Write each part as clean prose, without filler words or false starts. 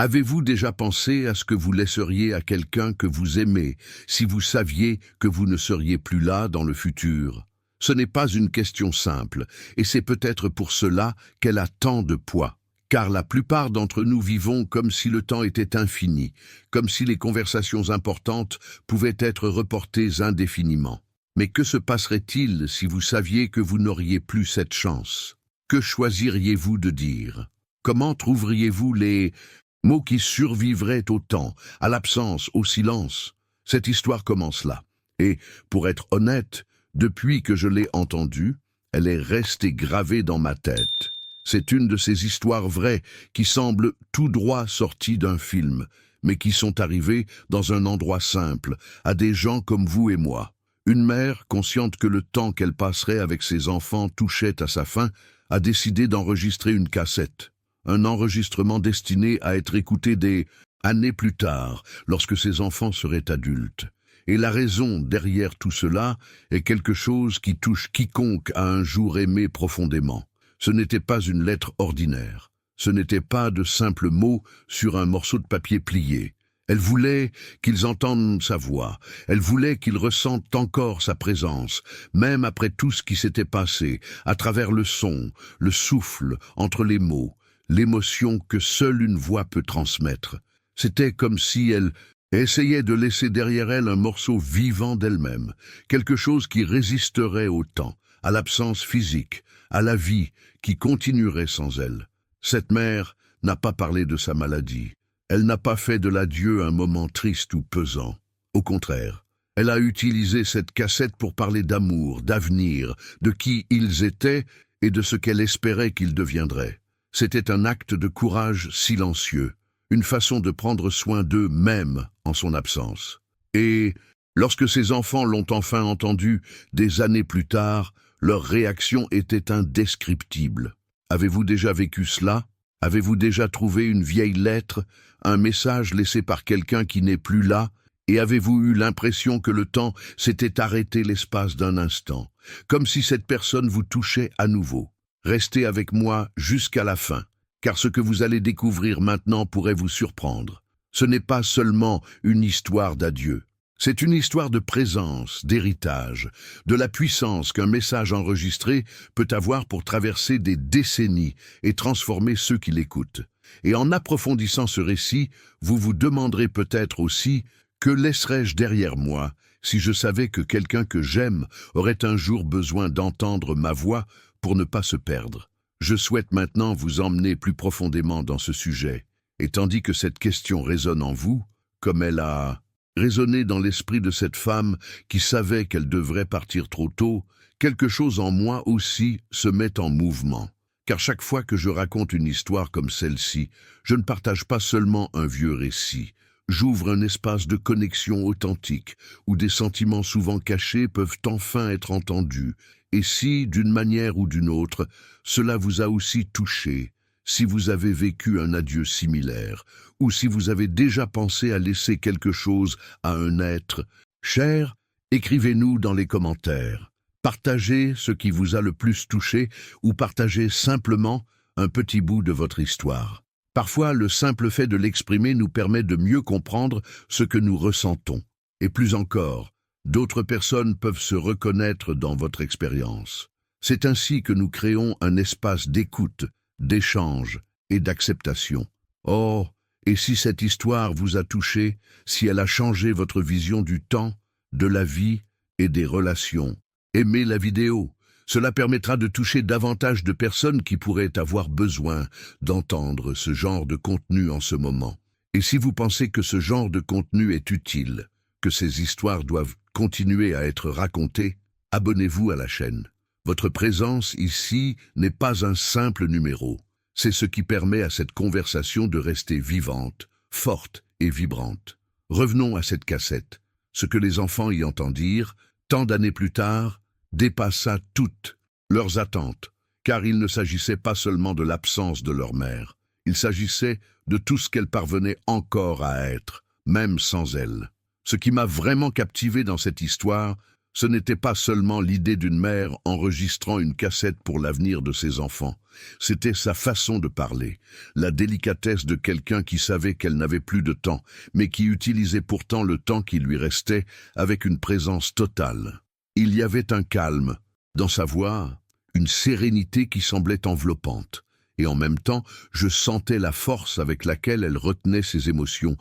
Avez-vous déjà pensé à ce que vous laisseriez à quelqu'un que vous aimez si vous saviez que vous ne seriez plus là dans le futur? Ce n'est pas une question simple, et c'est peut-être pour cela qu'elle a tant de poids. Car la plupart d'entre nous vivons comme si le temps était infini, comme si les conversations importantes pouvaient être reportées indéfiniment. Mais que se passerait-il si vous saviez que vous n'auriez plus cette chance? Que choisiriez-vous de dire? Comment trouveriez-vous les mots qui survivraient au temps, à l'absence, au silence? Cette histoire commence là. Et, pour être honnête, depuis que je l'ai entendue, elle est restée gravée dans ma tête. C'est une de ces histoires vraies qui semblent tout droit sorties d'un film, mais qui sont arrivées dans un endroit simple, à des gens comme vous et moi. Une mère, consciente que le temps qu'elle passerait avec ses enfants touchait à sa fin, a décidé d'enregistrer une cassette. Un enregistrement destiné à être écouté des années plus tard, lorsque ses enfants seraient adultes. Et la raison derrière tout cela est quelque chose qui touche quiconque a un jour aimé profondément. Ce n'était pas une lettre ordinaire. Ce n'était pas de simples mots sur un morceau de papier plié. Elle voulait qu'ils entendent sa voix. Elle voulait qu'ils ressentent encore sa présence, même après tout ce qui s'était passé, à travers le son, le souffle, entre les mots, l'émotion que seule une voix peut transmettre. C'était comme si elle essayait de laisser derrière elle un morceau vivant d'elle-même, quelque chose qui résisterait au temps, à l'absence physique, à la vie qui continuerait sans elle. Cette mère n'a pas parlé de sa maladie. Elle n'a pas fait de l'adieu un moment triste ou pesant. Au contraire, elle a utilisé cette cassette pour parler d'amour, d'avenir, de qui ils étaient et de ce qu'elle espérait qu'ils deviendraient. C'était un acte de courage silencieux, une façon de prendre soin d'eux-mêmes en son absence. Et lorsque ses enfants l'ont enfin entendu, des années plus tard, leur réaction était indescriptible. Avez-vous déjà vécu cela? Avez-vous déjà trouvé une vieille lettre, un message laissé par quelqu'un qui n'est plus là, et avez-vous eu l'impression que le temps s'était arrêté l'espace d'un instant, comme si cette personne vous touchait à nouveau? Restez avec moi jusqu'à la fin, car ce que vous allez découvrir maintenant pourrait vous surprendre. Ce n'est pas seulement une histoire d'adieu. C'est une histoire de présence, d'héritage, de la puissance qu'un message enregistré peut avoir pour traverser des décennies et transformer ceux qui l'écoutent. Et en approfondissant ce récit, vous vous demanderez peut-être aussi « Que laisserais-je derrière moi si je savais que quelqu'un que j'aime aurait un jour besoin d'entendre ma voix pour ne pas se perdre ?» Je souhaite maintenant vous emmener plus profondément dans ce sujet. Et tandis que cette question résonne en vous, comme elle a résonné dans l'esprit de cette femme qui savait qu'elle devrait partir trop tôt, quelque chose en moi aussi se met en mouvement. Car chaque fois que je raconte une histoire comme celle-ci, je ne partage pas seulement un vieux récit. J'ouvre un espace de connexion authentique, où des sentiments souvent cachés peuvent enfin être entendus. Et si, d'une manière ou d'une autre, cela vous a aussi touché, si vous avez vécu un adieu similaire, ou si vous avez déjà pensé à laisser quelque chose à un être cher, écrivez-nous dans les commentaires. Partagez ce qui vous a le plus touché ou partagez simplement un petit bout de votre histoire. Parfois, le simple fait de l'exprimer nous permet de mieux comprendre ce que nous ressentons. Et plus encore, d'autres personnes peuvent se reconnaître dans votre expérience. C'est ainsi que nous créons un espace d'écoute, d'échange et d'acceptation. Oh, et si cette histoire vous a touché, si elle a changé votre vision du temps, de la vie et des relations, aimez la vidéo. Cela permettra de toucher davantage de personnes qui pourraient avoir besoin d'entendre ce genre de contenu en ce moment. Et si vous pensez que ce genre de contenu est utile, que ces histoires doivent continuer à être racontées, abonnez-vous à la chaîne. Votre présence ici n'est pas un simple numéro. C'est ce qui permet à cette conversation de rester vivante, forte et vibrante. Revenons à cette cassette. Ce que les enfants y entendirent, tant d'années plus tard, dépassa toutes leurs attentes, car il ne s'agissait pas seulement de l'absence de leur mère. Il s'agissait de tout ce qu'elle parvenait encore à être, même sans elle. Ce qui m'a vraiment captivé dans cette histoire, Ce n'était pas seulement l'idée d'une mère enregistrant une cassette pour l'avenir de ses enfants. C'était sa façon de parler, la délicatesse de quelqu'un qui savait qu'elle n'avait plus de temps, mais qui utilisait pourtant le temps qui lui restait avec une présence totale. Il y avait un calme dans sa voix, une sérénité qui semblait enveloppante. Et en même temps, je sentais la force avec laquelle elle retenait ses émotions,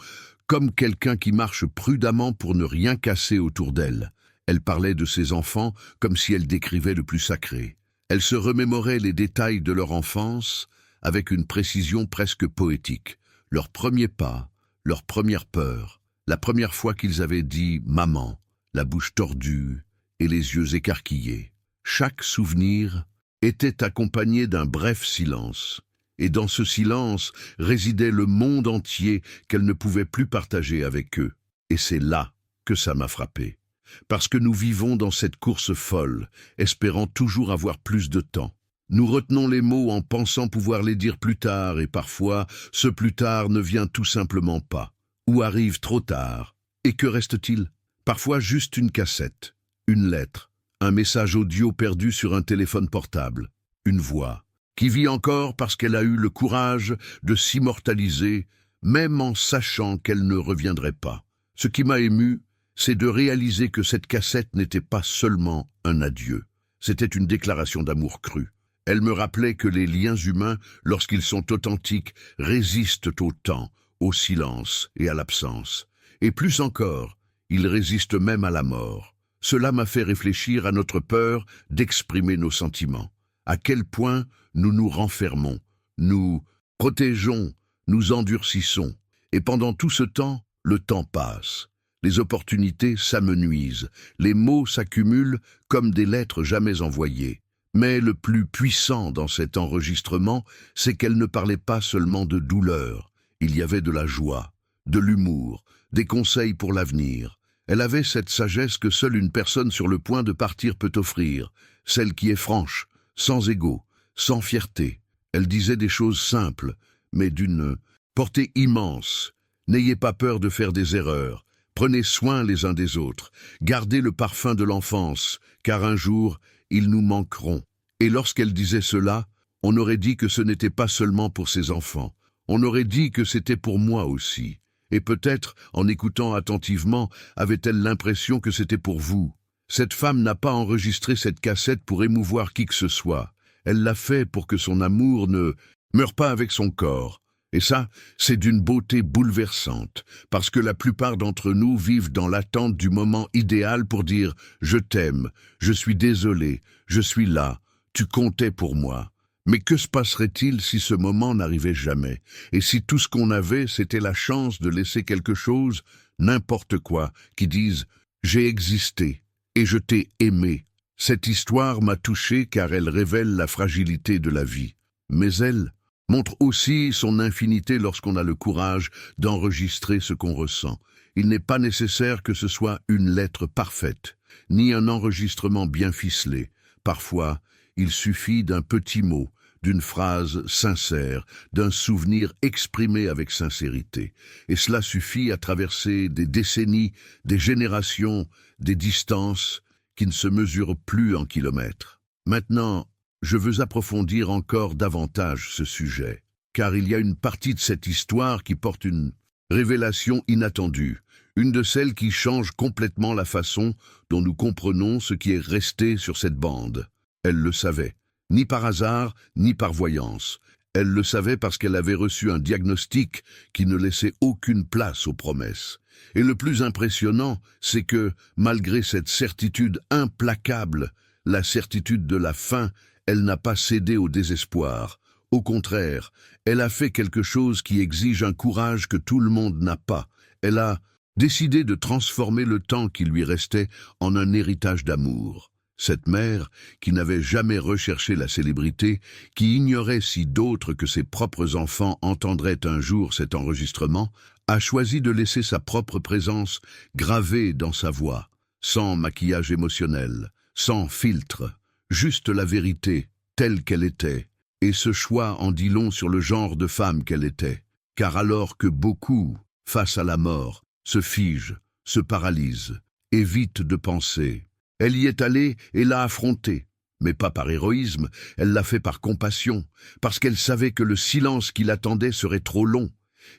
comme quelqu'un qui marche prudemment pour ne rien casser autour d'elle. Elle parlait de ses enfants comme si elle décrivait le plus sacré. Elle se remémorait les détails de leur enfance avec une précision presque poétique. Leurs premiers pas, leurs premières peurs, la première fois qu'ils avaient dit « maman », la bouche tordue et les yeux écarquillés. Chaque souvenir était accompagné d'un bref silence. Et dans ce silence résidait le monde entier qu'elle ne pouvait plus partager avec eux. Et c'est là que ça m'a frappé. Parce que nous vivons dans cette course folle, espérant toujours avoir plus de temps. Nous retenons les mots en pensant pouvoir les dire plus tard, et parfois, ce plus tard ne vient tout simplement pas, ou arrive trop tard. Et que reste-t-il? Parfois juste une cassette, une lettre, un message audio perdu sur un téléphone portable, une voix, qui vit encore parce qu'elle a eu le courage de s'immortaliser, même en sachant qu'elle ne reviendrait pas. Ce qui m'a ému, c'est de réaliser que cette cassette n'était pas seulement un adieu. C'était une déclaration d'amour cru. Elle me rappelait que les liens humains, lorsqu'ils sont authentiques, résistent au temps, au silence et à l'absence. Et plus encore, ils résistent même à la mort. Cela m'a fait réfléchir à notre peur d'exprimer nos sentiments. À quel point nous nous renfermons, nous protégeons, nous endurcissons. Et pendant tout ce temps, le temps passe. Les opportunités s'amenuisent, les mots s'accumulent comme des lettres jamais envoyées. Mais le plus puissant dans cet enregistrement, c'est qu'elle ne parlait pas seulement de douleur. Il y avait de la joie, de l'humour, des conseils pour l'avenir. Elle avait cette sagesse que seule une personne sur le point de partir peut offrir, celle qui est franche, sans ego, sans fierté. Elle disait des choses simples, mais d'une portée immense. N'ayez pas peur de faire des erreurs. Prenez soin les uns des autres, gardez le parfum de l'enfance, car un jour, ils nous manqueront. Et lorsqu'elle disait cela, on aurait dit que ce n'était pas seulement pour ses enfants, on aurait dit que c'était pour moi aussi. Et peut-être, en écoutant attentivement, avait-elle l'impression que c'était pour vous. Cette femme n'a pas enregistré cette cassette pour émouvoir qui que ce soit. Elle l'a fait pour que son amour ne meure pas avec son corps. Et ça, c'est d'une beauté bouleversante, parce que la plupart d'entre nous vivent dans l'attente du moment idéal pour dire « je t'aime, je suis désolé, je suis là, tu comptais pour moi ». Mais que se passerait-il si ce moment n'arrivait jamais? Et si tout ce qu'on avait, c'était la chance de laisser quelque chose, n'importe quoi, qui dise « j'ai existé et je t'ai aimé ». Cette histoire m'a touché car elle révèle la fragilité de la vie. Mais elle montre aussi son infinité lorsqu'on a le courage d'enregistrer ce qu'on ressent. Il n'est pas nécessaire que ce soit une lettre parfaite, ni un enregistrement bien ficelé. Parfois, il suffit d'un petit mot, d'une phrase sincère, d'un souvenir exprimé avec sincérité. Et cela suffit à traverser des décennies, des générations, des distances qui ne se mesurent plus en kilomètres. Maintenant, je veux approfondir encore davantage ce sujet, car il y a une partie de cette histoire qui porte une révélation inattendue, une de celles qui change complètement la façon dont nous comprenons ce qui est resté sur cette bande. Elle le savait, ni par hasard, ni par voyance. Elle le savait parce qu'elle avait reçu un diagnostic qui ne laissait aucune place aux promesses. Et le plus impressionnant, c'est que, malgré cette certitude implacable, la certitude de la fin, elle n'a pas cédé au désespoir. Au contraire, elle a fait quelque chose qui exige un courage que tout le monde n'a pas. Elle a décidé de transformer le temps qui lui restait en un héritage d'amour. Cette mère, qui n'avait jamais recherché la célébrité, qui ignorait si d'autres que ses propres enfants entendraient un jour cet enregistrement, a choisi de laisser sa propre présence gravée dans sa voix, sans maquillage émotionnel, sans filtre, juste la vérité, telle qu'elle était. Et ce choix en dit long sur le genre de femme qu'elle était. Car alors que beaucoup, face à la mort, se figent, se paralysent, évitent de penser, Elle y est allée et l'a affronté. Mais pas par héroïsme, elle l'a fait par compassion, parce qu'elle savait que le silence qui l'attendait serait trop long,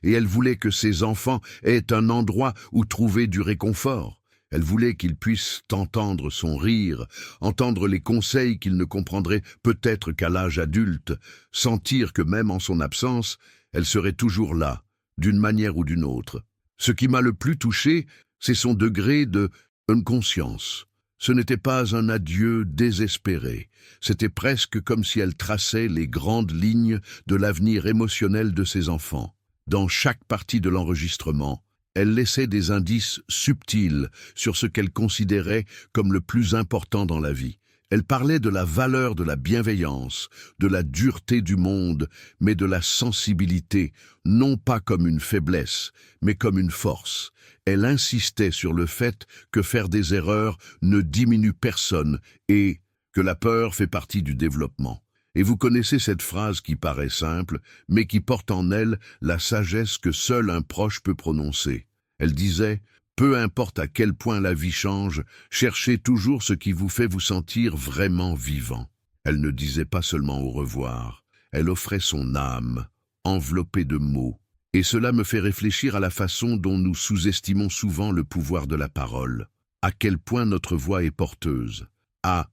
et elle voulait que ses enfants aient un endroit où trouver du réconfort. Elle voulait qu'ils puissent entendre son rire, entendre les conseils qu'ils ne comprendraient peut-être qu'à l'âge adulte, sentir que même en son absence, elle serait toujours là, d'une manière ou d'une autre. Ce qui m'a le plus touché, c'est son degré de conscience. Ce n'était pas un adieu désespéré, c'était presque comme si elle traçait les grandes lignes de l'avenir émotionnel de ses enfants. Dans chaque partie de l'enregistrement, elle laissait des indices subtils sur ce qu'elle considérait comme le plus important dans la vie. Elle parlait de la valeur de la bienveillance, de la dureté du monde, mais de la sensibilité, non pas comme une faiblesse, mais comme une force. Elle insistait sur le fait que faire des erreurs ne diminue personne et que la peur fait partie du développement. Et vous connaissez cette phrase qui paraît simple, mais qui porte en elle la sagesse que seul un proche peut prononcer. Elle disait: peu importe à quel point la vie change, cherchez toujours ce qui vous fait vous sentir vraiment vivant. Elle ne disait pas seulement au revoir, elle offrait son âme, enveloppée de mots. Et cela me fait réfléchir à la façon dont nous sous-estimons souvent le pouvoir de la parole. À quel point notre voix est porteuse. À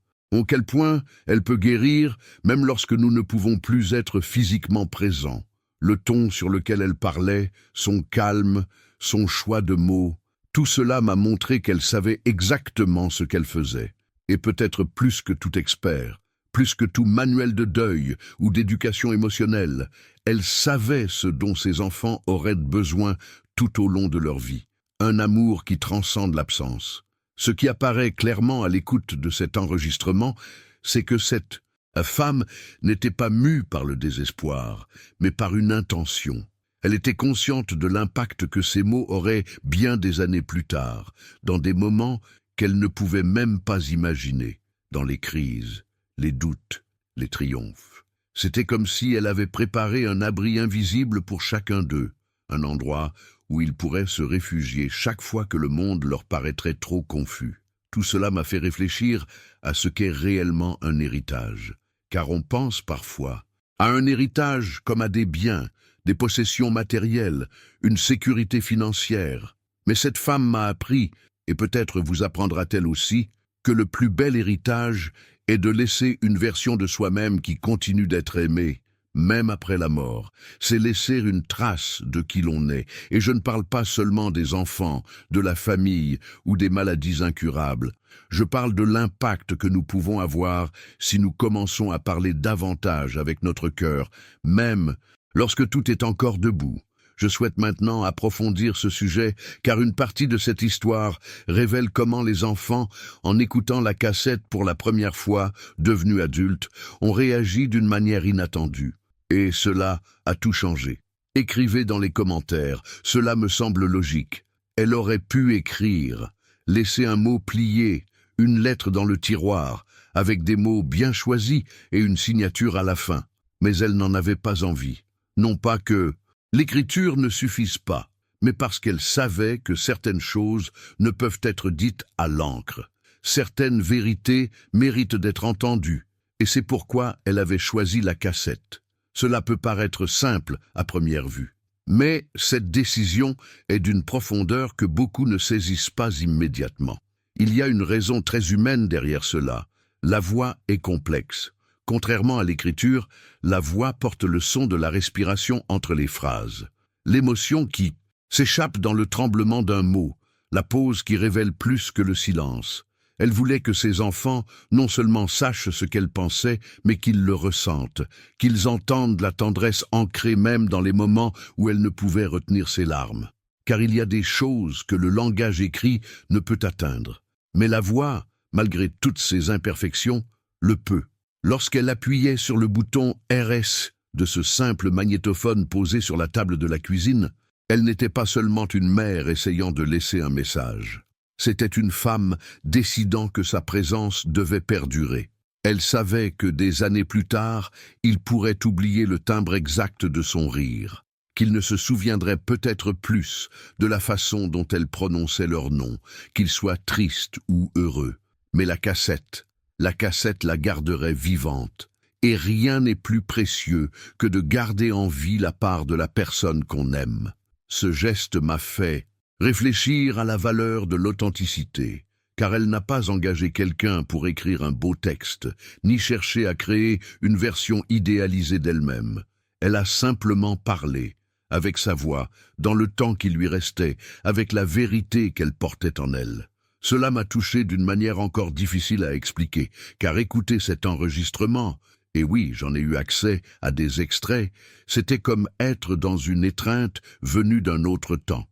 quel point elle peut guérir, même lorsque nous ne pouvons plus être physiquement présents. Le ton sur lequel elle parlait, son calme, son choix de mots, tout cela m'a montré qu'elle savait exactement ce qu'elle faisait. Et peut-être plus que tout expert, plus que tout manuel de deuil ou d'éducation émotionnelle, elle savait ce dont ses enfants auraient besoin tout au long de leur vie. Un amour qui transcende l'absence. Ce qui apparaît clairement à l'écoute de cet enregistrement, c'est que cette femme n'était pas mue par le désespoir, mais par une intention. Elle était consciente de l'impact que ces mots auraient bien des années plus tard, dans des moments qu'elle ne pouvait même pas imaginer, dans les crises, les doutes, les triomphes. C'était comme si elle avait préparé un abri invisible pour chacun d'eux, un endroit où ils pourraient se réfugier chaque fois que le monde leur paraîtrait trop confus. Tout cela m'a fait réfléchir à ce qu'est réellement un héritage, car on pense parfois à un héritage comme à des biens, des possessions matérielles, une sécurité financière. Mais cette femme m'a appris, et peut-être vous apprendra-t-elle aussi, que le plus bel héritage est de laisser une version de soi-même qui continue d'être aimée, même après la mort. C'est laisser une trace de qui l'on est. Et je ne parle pas seulement des enfants, de la famille ou des maladies incurables. Je parle de l'impact que nous pouvons avoir si nous commençons à parler davantage avec notre cœur, même lorsque tout est encore debout. Je souhaite maintenant approfondir ce sujet, car une partie de cette histoire révèle comment les enfants, en écoutant la cassette pour la première fois, devenus adultes, ont réagi d'une manière inattendue. Et cela a tout changé. Écrivez dans les commentaires, cela me semble logique. Elle aurait pu écrire, laisser un mot plié, une lettre dans le tiroir, avec des mots bien choisis et une signature à la fin. Mais elle n'en avait pas envie. Non pas que l'écriture ne suffise pas, mais parce qu'elle savait que certaines choses ne peuvent être dites à l'encre. Certaines vérités méritent d'être entendues, et c'est pourquoi elle avait choisi la cassette. Cela peut paraître simple à première vue, mais cette décision est d'une profondeur que beaucoup ne saisissent pas immédiatement. Il y a une raison très humaine derrière cela. La voix est complexe. Contrairement à l'écriture, la voix porte le son de la respiration entre les phrases. L'émotion qui s'échappe dans le tremblement d'un mot, la pause qui révèle plus que le silence. Elle voulait que ses enfants non seulement sachent ce qu'elle pensait, mais qu'ils le ressentent, qu'ils entendent la tendresse ancrée même dans les moments où elle ne pouvait retenir ses larmes. Car il y a des choses que le langage écrit ne peut atteindre. Mais la voix, malgré toutes ses imperfections, le peut. Lorsqu'elle appuyait sur le bouton RS de ce simple magnétophone posé sur la table de la cuisine, elle n'était pas seulement une mère essayant de laisser un message. C'était une femme décidant que sa présence devait perdurer. Elle savait que des années plus tard, il pourrait oublier le timbre exact de son rire, qu'il ne se souviendrait peut-être plus de la façon dont elle prononçait leur nom, qu'il soit triste ou heureux. Mais la cassette la garderait vivante. Et rien n'est plus précieux que de garder en vie la part de la personne qu'on aime. Ce geste m'a fait réfléchir à la valeur de l'authenticité, car elle n'a pas engagé quelqu'un pour écrire un beau texte, ni cherché à créer une version idéalisée d'elle-même. Elle a simplement parlé, avec sa voix, dans le temps qui lui restait, avec la vérité qu'elle portait en elle. Cela m'a touché d'une manière encore difficile à expliquer, car écouter cet enregistrement, et oui, j'en ai eu accès à des extraits, c'était comme être dans une étreinte venue d'un autre temps.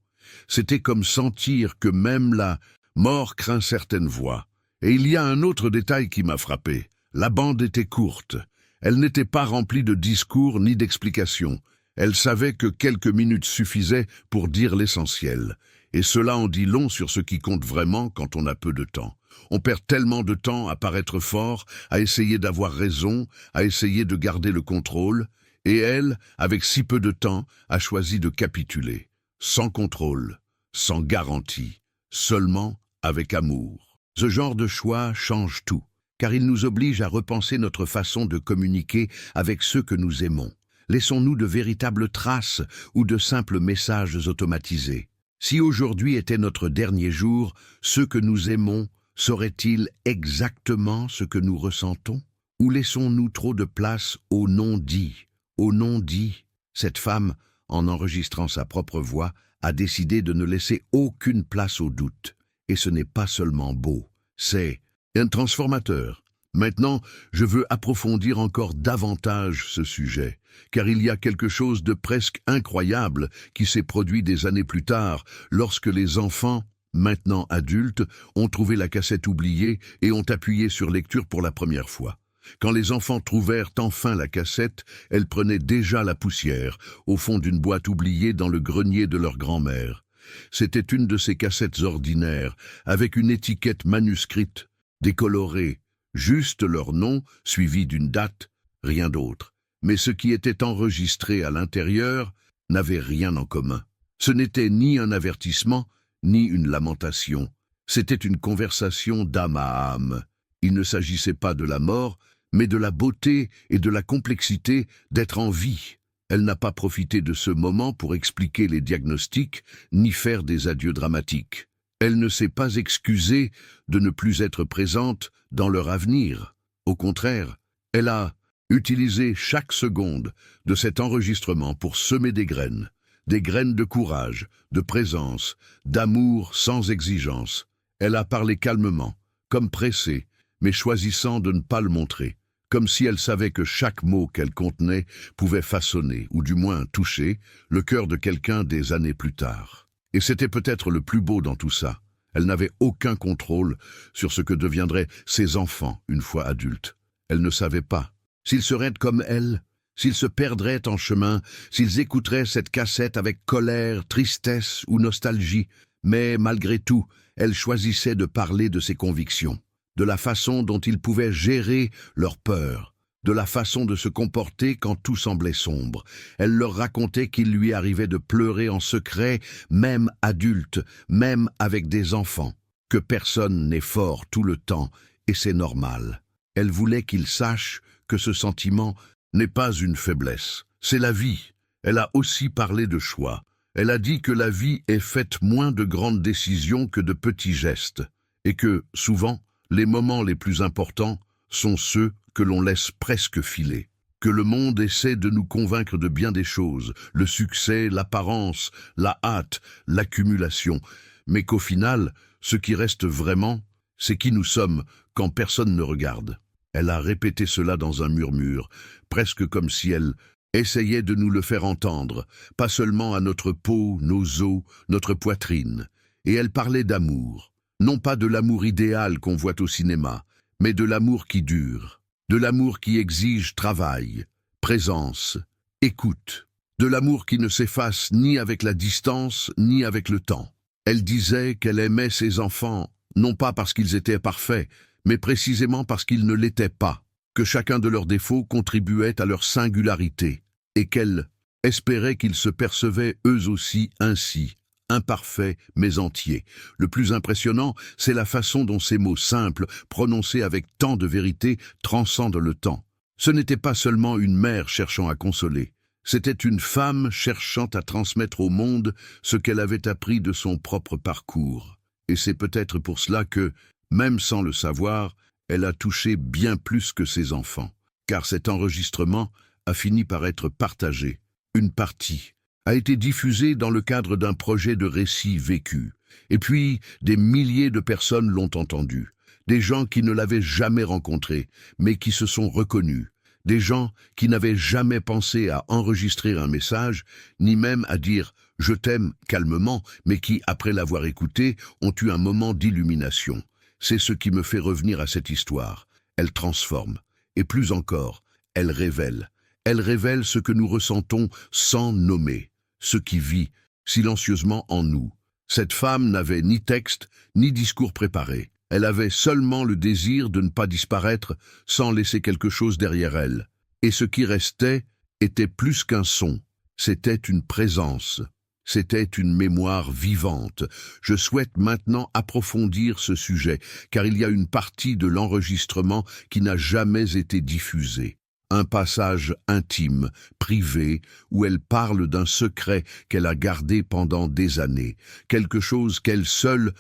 C'était comme sentir que même la mort craint certaines voix. Et il y a un autre détail qui m'a frappé. La bande était courte. Elle n'était pas remplie de discours ni d'explications. Elle savait que quelques minutes suffisaient pour dire l'essentiel. Et cela en dit long sur ce qui compte vraiment quand on a peu de temps. On perd tellement de temps à paraître fort, à essayer d'avoir raison, à essayer de garder le contrôle. Et elle, avec si peu de temps, a choisi de capituler. Sans contrôle, sans garantie, seulement avec amour. Ce genre de choix change tout, car il nous oblige à repenser notre façon de communiquer avec ceux que nous aimons. Laissons-nous de véritables traces ou de simples messages automatisés? Si aujourd'hui était notre dernier jour, ceux que nous aimons sauraient-ils exactement ce que nous ressentons? Ou laissons-nous trop de place au non-dit? Au non-dit, cette femme, en enregistrant sa propre voix, a décidé de ne laisser aucune place au doute. Et ce n'est pas seulement beau, c'est un transformateur. Maintenant, je veux approfondir encore davantage ce sujet, car il y a quelque chose de presque incroyable qui s'est produit des années plus tard, lorsque les enfants, maintenant adultes, ont trouvé la cassette oubliée et ont appuyé sur lecture pour la première fois. Quand les enfants trouvèrent enfin la cassette, elle prenait déjà la poussière, au fond d'une boîte oubliée dans le grenier de leur grand-mère. C'était une de ces cassettes ordinaires, avec une étiquette manuscrite, décolorée, juste leur nom, suivi d'une date, rien d'autre. Mais ce qui était enregistré à l'intérieur n'avait rien en commun. Ce n'était ni un avertissement, ni une lamentation. C'était une conversation d'âme à âme. Il ne s'agissait pas de la mort, mais de la beauté et de la complexité d'être en vie. Elle n'a pas profité de ce moment pour expliquer les diagnostics, ni faire des adieux dramatiques. Elle ne s'est pas excusée de ne plus être présente dans leur avenir. Au contraire, elle a utilisé chaque seconde de cet enregistrement pour semer des graines de courage, de présence, d'amour sans exigence. Elle a parlé calmement, comme pressée, mais choisissant de ne pas le montrer, comme si elle savait que chaque mot qu'elle contenait pouvait façonner, ou du moins toucher, le cœur de quelqu'un des années plus tard. Et c'était peut-être le plus beau dans tout ça. Elle n'avait aucun contrôle sur ce que deviendraient ses enfants une fois adultes. Elle ne savait pas s'ils seraient comme elle, s'ils se perdraient en chemin, s'ils écouteraient cette cassette avec colère, tristesse ou nostalgie. Mais malgré tout, elle choisissait de parler de ses convictions, de la façon dont ils pouvaient gérer leur peur, de la façon de se comporter quand tout semblait sombre. Elle leur racontait qu'il lui arrivait de pleurer en secret, même adulte, même avec des enfants, que personne n'est fort tout le temps, et c'est normal. Elle voulait qu'ils sachent que ce sentiment n'est pas une faiblesse, c'est la vie. Elle a aussi parlé de choix. Elle a dit que la vie est faite moins de grandes décisions que de petits gestes, et que, souvent, les moments les plus importants sont ceux que l'on laisse presque filer. Que le monde essaie de nous convaincre de bien des choses, le succès, l'apparence, la hâte, l'accumulation, mais qu'au final, ce qui reste vraiment, c'est qui nous sommes quand personne ne regarde. Elle a répété cela dans un murmure, presque comme si elle essayait de nous le faire entendre, pas seulement à notre peau, nos os, notre poitrine. Et elle parlait d'amour. Non pas de l'amour idéal qu'on voit au cinéma, mais de l'amour qui dure, de l'amour qui exige travail, présence, écoute, de l'amour qui ne s'efface ni avec la distance ni avec le temps. Elle disait qu'elle aimait ses enfants, non pas parce qu'ils étaient parfaits, mais précisément parce qu'ils ne l'étaient pas, que chacun de leurs défauts contribuait à leur singularité, et qu'elle espérait qu'ils se percevaient eux aussi ainsi, imparfait mais entier. Le plus impressionnant, c'est la façon dont ces mots simples, prononcés avec tant de vérité, transcendent le temps. Ce n'était pas seulement une mère cherchant à consoler, c'était une femme cherchant à transmettre au monde ce qu'elle avait appris de son propre parcours. Et c'est peut-être pour cela que, même sans le savoir, elle a touché bien plus que ses enfants. Car cet enregistrement a fini par être partagé. Une partie a été diffusée dans le cadre d'un projet de récit vécu. Et puis, des milliers de personnes l'ont entendu. Des gens qui ne l'avaient jamais rencontré, mais qui se sont reconnus. Des gens qui n'avaient jamais pensé à enregistrer un message, ni même à dire « je t'aime » calmement, mais qui, après l'avoir écouté, ont eu un moment d'illumination. C'est ce qui me fait revenir à cette histoire. Elle transforme. Et plus encore, elle révèle. Elle révèle ce que nous ressentons sans nommer, ce qui vit silencieusement en nous. Cette femme n'avait ni texte, ni discours préparé. Elle avait seulement le désir de ne pas disparaître sans laisser quelque chose derrière elle. Et ce qui restait était plus qu'un son, c'était une présence. C'était une mémoire vivante. Je souhaite maintenant approfondir ce sujet, car il y a une partie de l'enregistrement qui n'a jamais été diffusée. Un passage intime, privé, où elle parle d'un secret qu'elle a gardé pendant des années, quelque chose qu'elle seule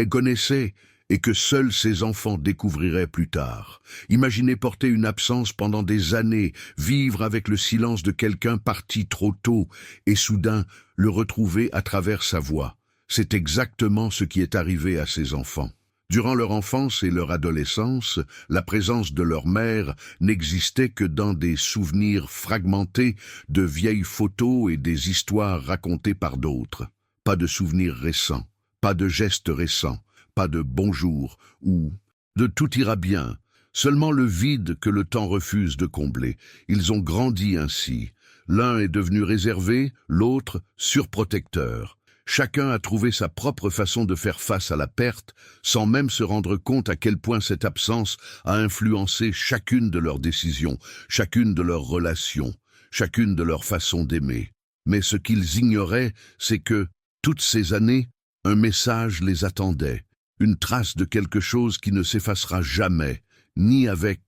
connaissait et que seuls ses enfants découvriraient plus tard. Imaginez porter une absence pendant des années, vivre avec le silence de quelqu'un parti trop tôt, et soudain le retrouver à travers sa voix. C'est exactement ce qui est arrivé à ces enfants. Durant leur enfance et leur adolescence, la présence de leur mère n'existait que dans des souvenirs fragmentés de vieilles photos et des histoires racontées par d'autres. Pas de souvenirs récents, pas de gestes récents, pas de bonjour ou de tout ira bien, seulement le vide que le temps refuse de combler. Ils ont grandi ainsi. L'un est devenu réservé, l'autre surprotecteur. Chacun a trouvé sa propre façon de faire face à la perte, sans même se rendre compte à quel point cette absence a influencé chacune de leurs décisions, chacune de leurs relations, chacune de leurs façons d'aimer. Mais ce qu'ils ignoraient, c'est que, toutes ces années, un message les attendait. Une trace de quelque chose qui ne s'effacera jamais, ni avec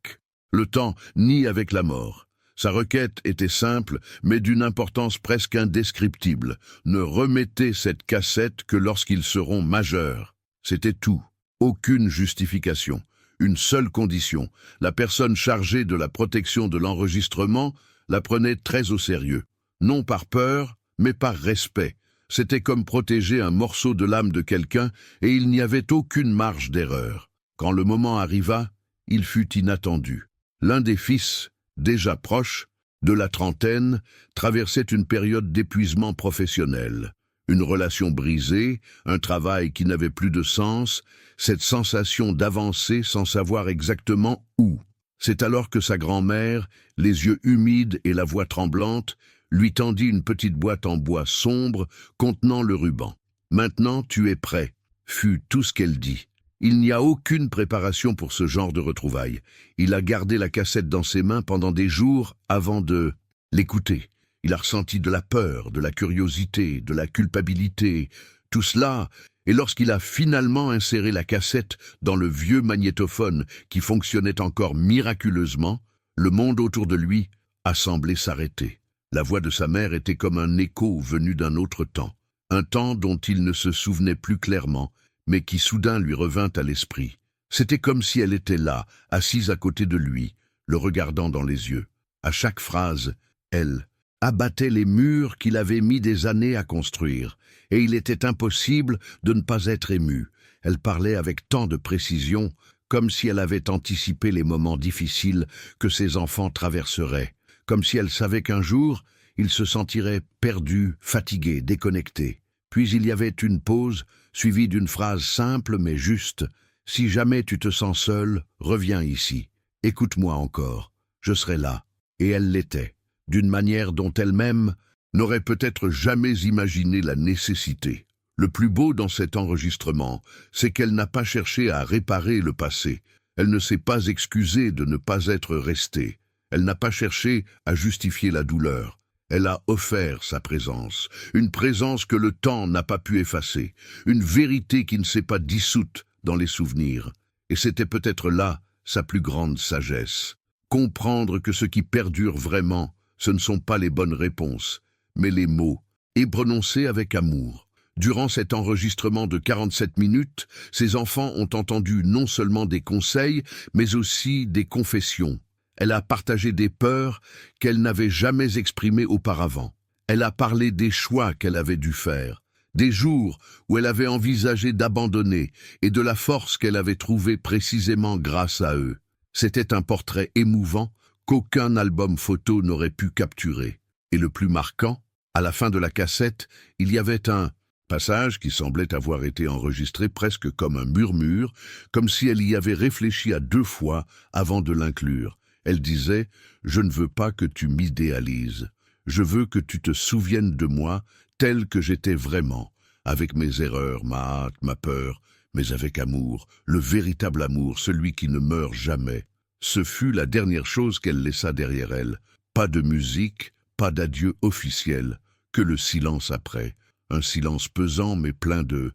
le temps, ni avec la mort. Sa requête était simple, mais d'une importance presque indescriptible. Ne remettez cette cassette que lorsqu'ils seront majeurs. C'était tout. Aucune justification. Une seule condition. La personne chargée de la protection de l'enregistrement la prenait très au sérieux. Non par peur, mais par respect. C'était comme protéger un morceau de l'âme de quelqu'un, et il n'y avait aucune marge d'erreur. Quand le moment arriva, il fut inattendu. L'un des fils, déjà proche, de la trentaine, traversait une période d'épuisement professionnel. Une relation brisée, un travail qui n'avait plus de sens, cette sensation d'avancer sans savoir exactement où. C'est alors que sa grand-mère, les yeux humides et la voix tremblante, lui tendit une petite boîte en bois sombre contenant le ruban. « Maintenant tu es prêt », fut tout ce qu'elle dit. Il n'y a aucune préparation pour ce genre de retrouvailles. Il a gardé la cassette dans ses mains pendant des jours avant de l'écouter. Il a ressenti de la peur, de la curiosité, de la culpabilité, tout cela, et lorsqu'il a finalement inséré la cassette dans le vieux magnétophone qui fonctionnait encore miraculeusement, le monde autour de lui a semblé s'arrêter. La voix de sa mère était comme un écho venu d'un autre temps, un temps dont il ne se souvenait plus clairement, mais qui soudain lui revint à l'esprit. C'était comme si elle était là, assise à côté de lui, le regardant dans les yeux. À chaque phrase, elle abattait les murs qu'il avait mis des années à construire, et il était impossible de ne pas être ému. Elle parlait avec tant de précision, comme si elle avait anticipé les moments difficiles que ses enfants traverseraient. Comme si elle savait qu'un jour, il se sentirait perdu, fatigué, déconnecté. Puis il y avait une pause, suivie d'une phrase simple mais juste. « Si jamais tu te sens seul, reviens ici. Écoute-moi encore. Je serai là. » Et elle l'était, d'une manière dont elle-même n'aurait peut-être jamais imaginé la nécessité. Le plus beau dans cet enregistrement, c'est qu'elle n'a pas cherché à réparer le passé. Elle ne s'est pas excusée de ne pas être restée. Elle n'a pas cherché à justifier la douleur. Elle a offert sa présence, une présence que le temps n'a pas pu effacer, une vérité qui ne s'est pas dissoute dans les souvenirs. Et c'était peut-être là sa plus grande sagesse. Comprendre que ce qui perdure vraiment, ce ne sont pas les bonnes réponses, mais les mots, et prononcés avec amour. Durant cet enregistrement de 47 minutes, ces enfants ont entendu non seulement des conseils, mais aussi des confessions. Elle a partagé des peurs qu'elle n'avait jamais exprimées auparavant. Elle a parlé des choix qu'elle avait dû faire, des jours où elle avait envisagé d'abandonner et de la force qu'elle avait trouvée précisément grâce à eux. C'était un portrait émouvant qu'aucun album photo n'aurait pu capturer. Et le plus marquant, à la fin de la cassette, il y avait un passage qui semblait avoir été enregistré presque comme un murmure, comme si elle y avait réfléchi à 2 fois avant de l'inclure. Elle disait « Je ne veux pas que tu m'idéalises. Je veux que tu te souviennes de moi tel que j'étais vraiment, avec mes erreurs, ma hâte, ma peur, mais avec amour, le véritable amour, celui qui ne meurt jamais. » Ce fut la dernière chose qu'elle laissa derrière elle. Pas de musique, pas d'adieu officiel, que le silence après. Un silence pesant mais plein de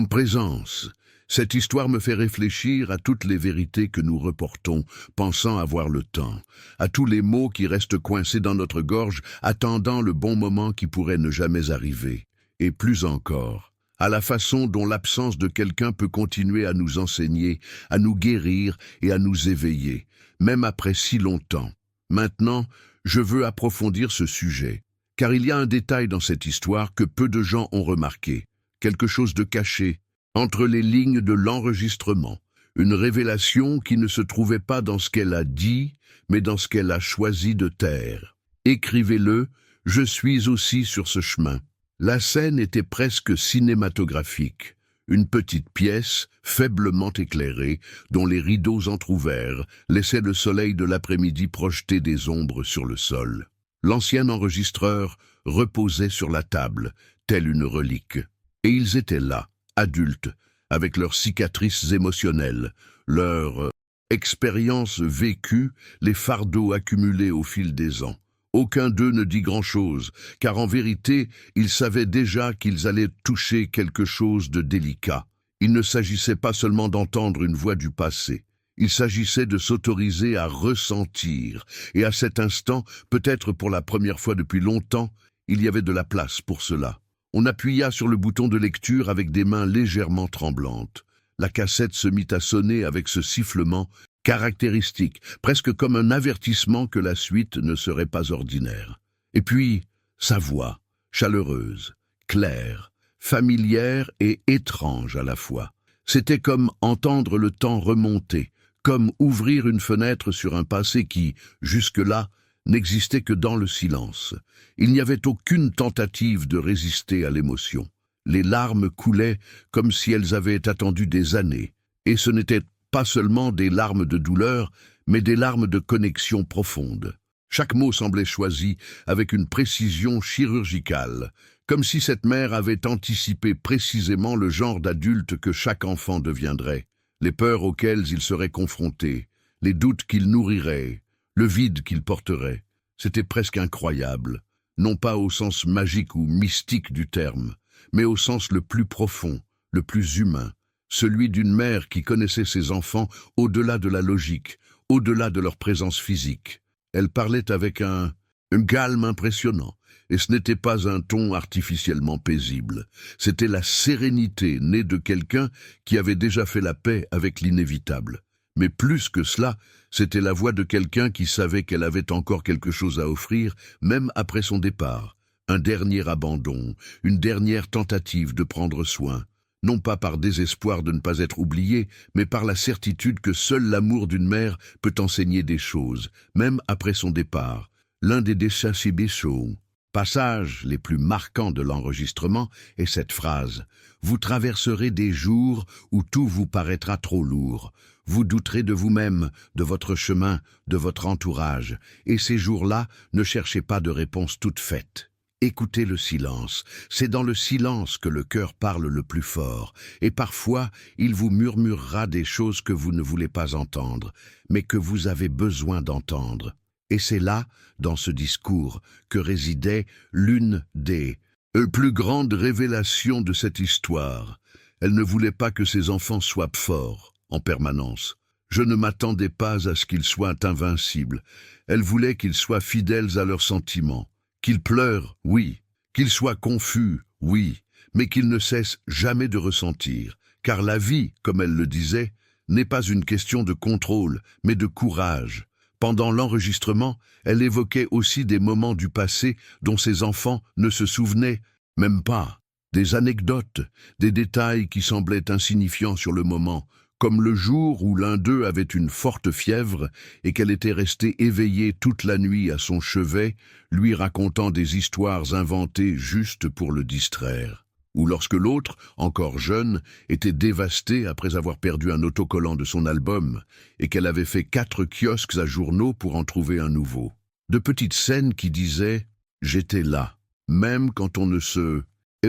présence. Cette histoire me fait réfléchir à toutes les vérités que nous reportons, pensant avoir le temps, à tous les mots qui restent coincés dans notre gorge, attendant le bon moment qui pourrait ne jamais arriver. Et plus encore, à la façon dont l'absence de quelqu'un peut continuer à nous enseigner, à nous guérir et à nous éveiller, même après si longtemps. Maintenant, je veux approfondir ce sujet, car il y a un détail dans cette histoire que peu de gens ont remarqué, quelque chose de caché, entre les lignes de l'enregistrement, une révélation qui ne se trouvait pas dans ce qu'elle a dit, mais dans ce qu'elle a choisi de taire. Écrivez-le, je suis aussi sur ce chemin. La scène était presque cinématographique. Une petite pièce, faiblement éclairée, dont les rideaux entr'ouverts laissaient le soleil de l'après-midi projeter des ombres sur le sol. L'ancien enregistreur reposait sur la table, telle une relique. Et ils étaient là, adultes, avec leurs cicatrices émotionnelles, leur expérience vécue, les fardeaux accumulés au fil des ans. Aucun d'eux ne dit grand-chose, car en vérité, ils savaient déjà qu'ils allaient toucher quelque chose de délicat. Il ne s'agissait pas seulement d'entendre une voix du passé. Il s'agissait de s'autoriser à ressentir, et à cet instant, peut-être pour la première fois depuis longtemps, il y avait de la place pour cela. On appuya sur le bouton de lecture avec des mains légèrement tremblantes. La cassette se mit à sonner avec ce sifflement caractéristique, presque comme un avertissement que la suite ne serait pas ordinaire. Et puis, sa voix, chaleureuse, claire, familière et étrange à la fois. C'était comme entendre le temps remonter, comme ouvrir une fenêtre sur un passé qui, jusque-là, n'existait que dans le silence. Il n'y avait aucune tentative de résister à l'émotion. Les larmes coulaient comme si elles avaient attendu des années, et ce n'étaient pas seulement des larmes de douleur, mais des larmes de connexion profonde. Chaque mot semblait choisi avec une précision chirurgicale, comme si cette mère avait anticipé précisément le genre d'adulte que chaque enfant deviendrait, les peurs auxquelles il serait confronté, les doutes qu'il nourrirait, le vide qu'il porterait. C'était presque incroyable, non pas au sens magique ou mystique du terme, mais au sens le plus profond, le plus humain, celui d'une mère qui connaissait ses enfants au-delà de la logique, au-delà de leur présence physique. Elle parlait avec un calme impressionnant, et ce n'était pas un ton artificiellement paisible. C'était la sérénité née de quelqu'un qui avait déjà fait la paix avec l'inévitable. Mais plus que cela, c'était la voix de quelqu'un qui savait qu'elle avait encore quelque chose à offrir, même après son départ. Un dernier abandon, une dernière tentative de prendre soin. Non pas par désespoir de ne pas être oublié, mais par la certitude que seul l'amour d'une mère peut enseigner des choses, même après son départ. L'un des passages les plus marquants de l'enregistrement est cette phrase « Vous traverserez des jours où tout vous paraîtra trop lourd. Vous douterez de vous-même, de votre chemin, de votre entourage, et ces jours-là, ne cherchez pas de réponse toute faite. Écoutez le silence, c'est dans le silence que le cœur parle le plus fort, et parfois il vous murmurera des choses que vous ne voulez pas entendre, mais que vous avez besoin d'entendre. Et c'est là, dans ce discours, que résidait l'une des plus grandes révélations de cette histoire. Elle ne voulait pas que ses enfants soient forts, en permanence. Je ne m'attendais pas à ce qu'ils soient invincibles. Elle voulait qu'ils soient fidèles à leurs sentiments. Qu'ils pleurent, oui. Qu'ils soient confus, oui. Mais qu'ils ne cessent jamais de ressentir. Car la vie, comme elle le disait, n'est pas une question de contrôle, mais de courage. Pendant l'enregistrement, elle évoquait aussi des moments du passé dont ses enfants ne se souvenaient même pas. Des anecdotes, des détails qui semblaient insignifiants sur le moment, comme le jour où l'un d'eux avait une forte fièvre et qu'elle était restée éveillée toute la nuit à son chevet, lui racontant des histoires inventées juste pour le distraire. Ou lorsque l'autre, encore jeune, était dévastée après avoir perdu un autocollant de son album et qu'elle avait fait 4 kiosques à journaux pour en trouver un nouveau. De petites scènes qui disaient « J'étais là », même quand on ne se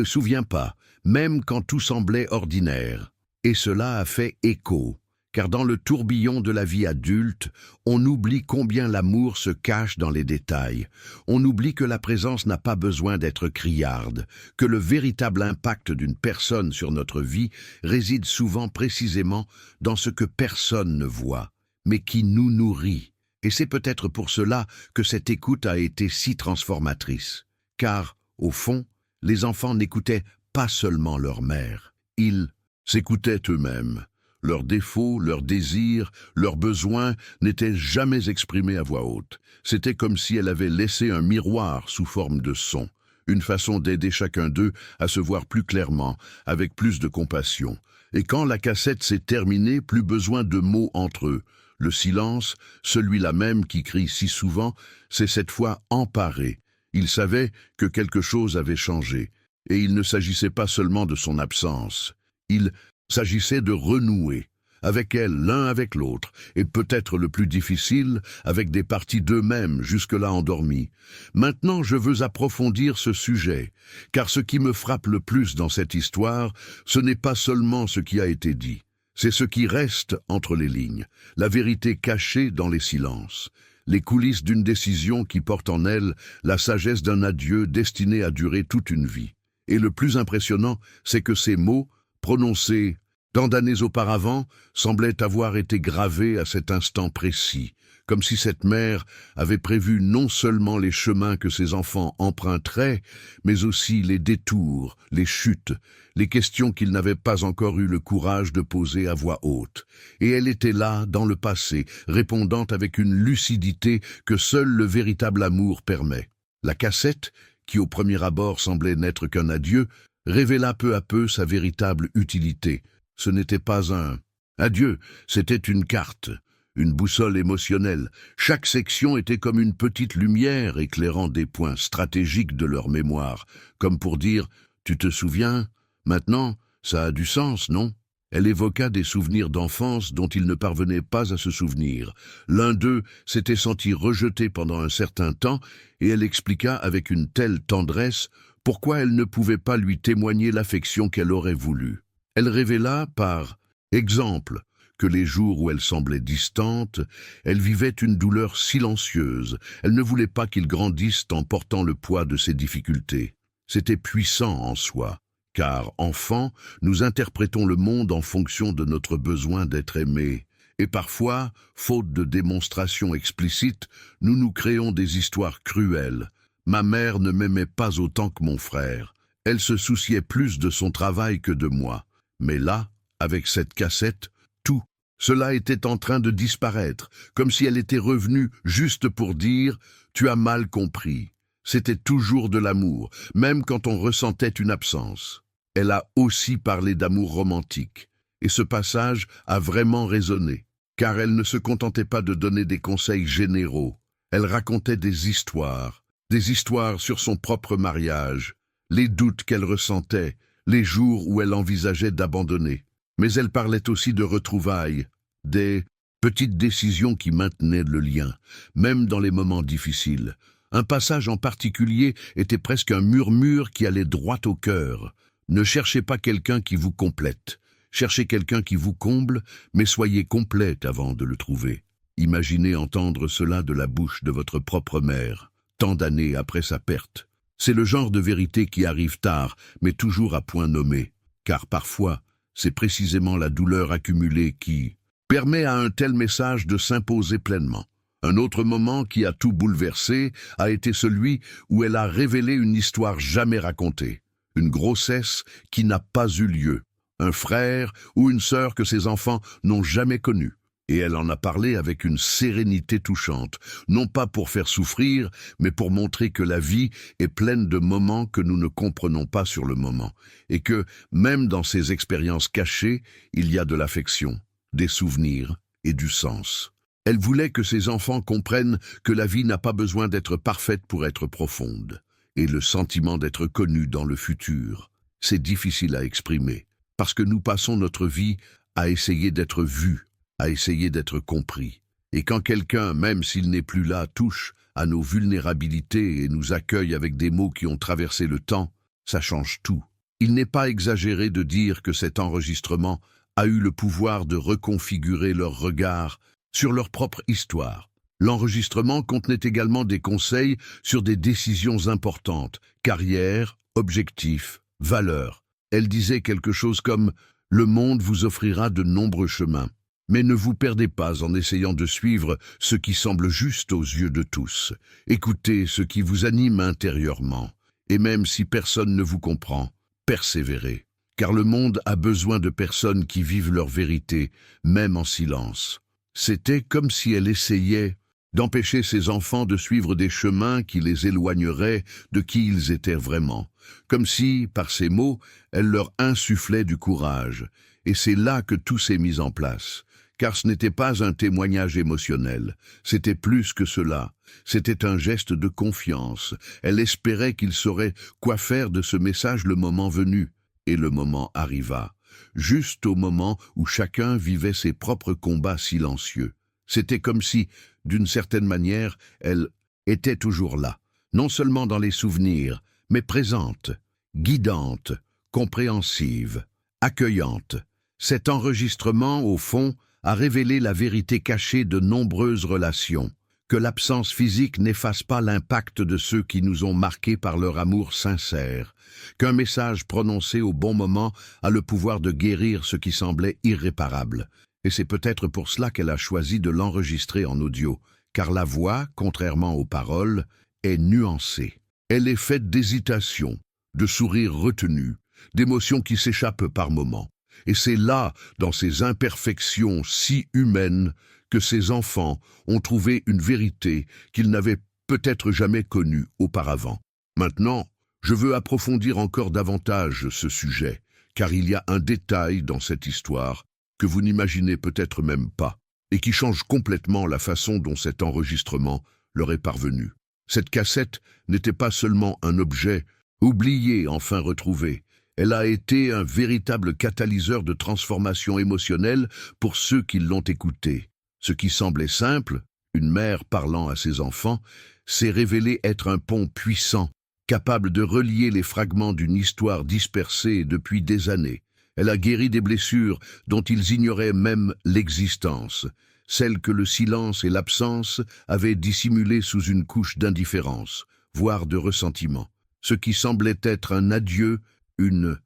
souvient pas, même quand tout semblait ordinaire. Et cela a fait écho, car dans le tourbillon de la vie adulte, on oublie combien l'amour se cache dans les détails. On oublie que la présence n'a pas besoin d'être criarde, que le véritable impact d'une personne sur notre vie réside souvent précisément dans ce que personne ne voit, mais qui nous nourrit. Et c'est peut-être pour cela que cette écoute a été si transformatrice. Car, au fond, les enfants n'écoutaient pas seulement leur mère, ils s'écoutaient eux-mêmes. Leurs défauts, leurs désirs, leurs besoins n'étaient jamais exprimés à voix haute. C'était comme si elle avait laissé un miroir sous forme de son, une façon d'aider chacun d'eux à se voir plus clairement, avec plus de compassion. Et quand la cassette s'est terminée, plus besoin de mots entre eux. Le silence, celui-là même qui crie si souvent, s'est cette fois emparé. Il savait que quelque chose avait changé, et il ne s'agissait pas seulement de son absence. Il s'agissait de renouer, avec elle, l'un avec l'autre, et peut-être le plus difficile, avec des parties d'eux-mêmes jusque-là endormies. Maintenant, je veux approfondir ce sujet, car ce qui me frappe le plus dans cette histoire, ce n'est pas seulement ce qui a été dit, c'est ce qui reste entre les lignes, la vérité cachée dans les silences, les coulisses d'une décision qui porte en elle la sagesse d'un adieu destiné à durer toute une vie. Et le plus impressionnant, c'est que ces mots, prononcés tant d'années auparavant, semblaient avoir été gravés à cet instant précis, comme si cette mère avait prévu non seulement les chemins que ses enfants emprunteraient, mais aussi les détours, les chutes, les questions qu'ils n'avaient pas encore eu le courage de poser à voix haute. Et elle était là, dans le passé, répondant avec une lucidité que seul le véritable amour permet. La cassette, qui au premier abord semblait n'être qu'un adieu, révéla peu à peu sa véritable utilité. Ce n'était pas un adieu, c'était une carte, une boussole émotionnelle. Chaque section était comme une petite lumière éclairant des points stratégiques de leur mémoire, comme pour dire « Tu te souviens ? Maintenant, ça a du sens, non ?» Elle évoqua des souvenirs d'enfance dont ils ne parvenaient pas à se souvenir. L'un d'eux s'était senti rejeté pendant un certain temps et elle expliqua avec une telle tendresse pourquoi elle ne pouvait pas lui témoigner l'affection qu'elle aurait voulu. Elle révéla, par exemple, que les jours où elle semblait distante, elle vivait une douleur silencieuse. Elle ne voulait pas qu'ils grandissent en portant le poids de ses difficultés. C'était puissant en soi, car, enfant, nous interprétons le monde en fonction de notre besoin d'être aimés. Et parfois, faute de démonstration explicite, nous nous créons des histoires cruelles. Ma mère ne m'aimait pas autant que mon frère. Elle se souciait plus de son travail que de moi. Mais là, avec cette cassette, tout cela était en train de disparaître, comme si elle était revenue juste pour dire « Tu as mal compris ». C'était toujours de l'amour, même quand on ressentait une absence. Elle a aussi parlé d'amour romantique, et ce passage a vraiment résonné, car elle ne se contentait pas de donner des conseils généraux. Elle racontait des histoires sur son propre mariage, les doutes qu'elle ressentait, les jours où elle envisageait d'abandonner. Mais elle parlait aussi de retrouvailles, des petites décisions qui maintenaient le lien, même dans les moments difficiles. Un passage en particulier était presque un murmure qui allait droit au cœur. Ne cherchez pas quelqu'un qui vous complète. Cherchez quelqu'un qui vous comble, mais soyez complète avant de le trouver. Imaginez entendre cela de la bouche de votre propre mère, tant d'années après sa perte. C'est le genre de vérité qui arrive tard, mais toujours à point nommé, car parfois, c'est précisément la douleur accumulée qui permet à un tel message de s'imposer pleinement. Un autre moment qui a tout bouleversé a été celui où elle a révélé une histoire jamais racontée, une grossesse qui n'a pas eu lieu, un frère ou une sœur que ses enfants n'ont jamais connu. Et elle en a parlé avec une sérénité touchante, non pas pour faire souffrir, mais pour montrer que la vie est pleine de moments que nous ne comprenons pas sur le moment, et que, même dans ces expériences cachées, il y a de l'affection, des souvenirs et du sens. Elle voulait que ses enfants comprennent que la vie n'a pas besoin d'être parfaite pour être profonde, et le sentiment d'être connu dans le futur. C'est difficile à exprimer, parce que nous passons notre vie à essayer d'être vus, à essayer d'être compris. Et quand quelqu'un, même s'il n'est plus là, touche à nos vulnérabilités et nous accueille avec des mots qui ont traversé le temps, ça change tout. Il n'est pas exagéré de dire que cet enregistrement a eu le pouvoir de reconfigurer leur regard sur leur propre histoire. L'enregistrement contenait également des conseils sur des décisions importantes, carrière, objectifs, valeurs. Elle disait quelque chose comme « Le monde vous offrira de nombreux chemins. Mais ne vous perdez pas en essayant de suivre ce qui semble juste aux yeux de tous. Écoutez ce qui vous anime intérieurement. Et même si personne ne vous comprend, persévérez. Car le monde a besoin de personnes qui vivent leur vérité, même en silence. » C'était comme si elle essayait d'empêcher ses enfants de suivre des chemins qui les éloigneraient de qui ils étaient vraiment. Comme si, par ces mots, elle leur insufflait du courage. Et c'est là que tout s'est mis en place. Car ce n'était pas un témoignage émotionnel, c'était plus que cela, c'était un geste de confiance. Elle espérait qu'il saurait quoi faire de ce message le moment venu, et le moment arriva, juste au moment où chacun vivait ses propres combats silencieux. C'était comme si, d'une certaine manière, elle était toujours là, non seulement dans les souvenirs, mais présente, guidante, compréhensive, accueillante. Cet enregistrement, au fond, a révélé la vérité cachée de nombreuses relations, que l'absence physique n'efface pas l'impact de ceux qui nous ont marqués par leur amour sincère, qu'un message prononcé au bon moment a le pouvoir de guérir ce qui semblait irréparable. Et c'est peut-être pour cela qu'elle a choisi de l'enregistrer en audio, car la voix, contrairement aux paroles, est nuancée. Elle est faite d'hésitation, de sourires retenus, d'émotions qui s'échappent par moments. Et c'est là, dans ces imperfections si humaines, que ces enfants ont trouvé une vérité qu'ils n'avaient peut-être jamais connue auparavant. Maintenant, je veux approfondir encore davantage ce sujet, car il y a un détail dans cette histoire que vous n'imaginez peut-être même pas, et qui change complètement la façon dont cet enregistrement leur est parvenu. Cette cassette n'était pas seulement un objet oublié, enfin retrouvé. Elle a été un véritable catalyseur de transformation émotionnelle pour ceux qui l'ont écoutée. Ce qui semblait simple, une mère parlant à ses enfants, s'est révélé être un pont puissant, capable de relier les fragments d'une histoire dispersée depuis des années. Elle a guéri des blessures dont ils ignoraient même l'existence, celles que le silence et l'absence avaient dissimulées sous une couche d'indifférence, voire de ressentiment. Ce qui semblait être un adieu, une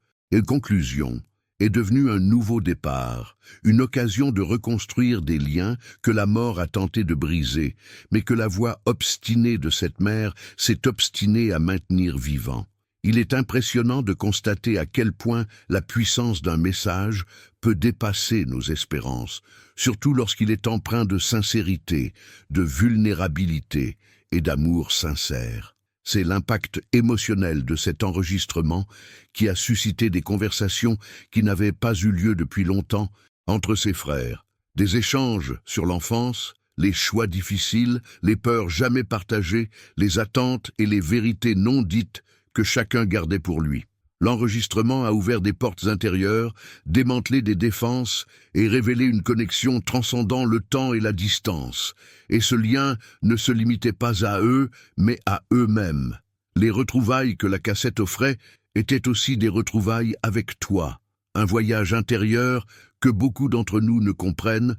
conclusion, est devenu un nouveau départ, une occasion de reconstruire des liens que la mort a tenté de briser, mais que la voix obstinée de cette mère s'est obstinée à maintenir vivant. Il est impressionnant de constater à quel point la puissance d'un message peut dépasser nos espérances, surtout lorsqu'il est empreint de sincérité, de vulnérabilité et d'amour sincère. C'est l'impact émotionnel de cet enregistrement qui a suscité des conversations qui n'avaient pas eu lieu depuis longtemps entre ses frères. Des échanges sur l'enfance, les choix difficiles, les peurs jamais partagées, les attentes et les vérités non dites que chacun gardait pour lui. L'enregistrement a ouvert des portes intérieures, démantelé des défenses et révélé une connexion transcendant le temps et la distance. Et ce lien ne se limitait pas à eux, mais à eux-mêmes. Les retrouvailles que la cassette offrait étaient aussi des retrouvailles avec toi, un voyage intérieur que beaucoup d'entre nous ne comprennent,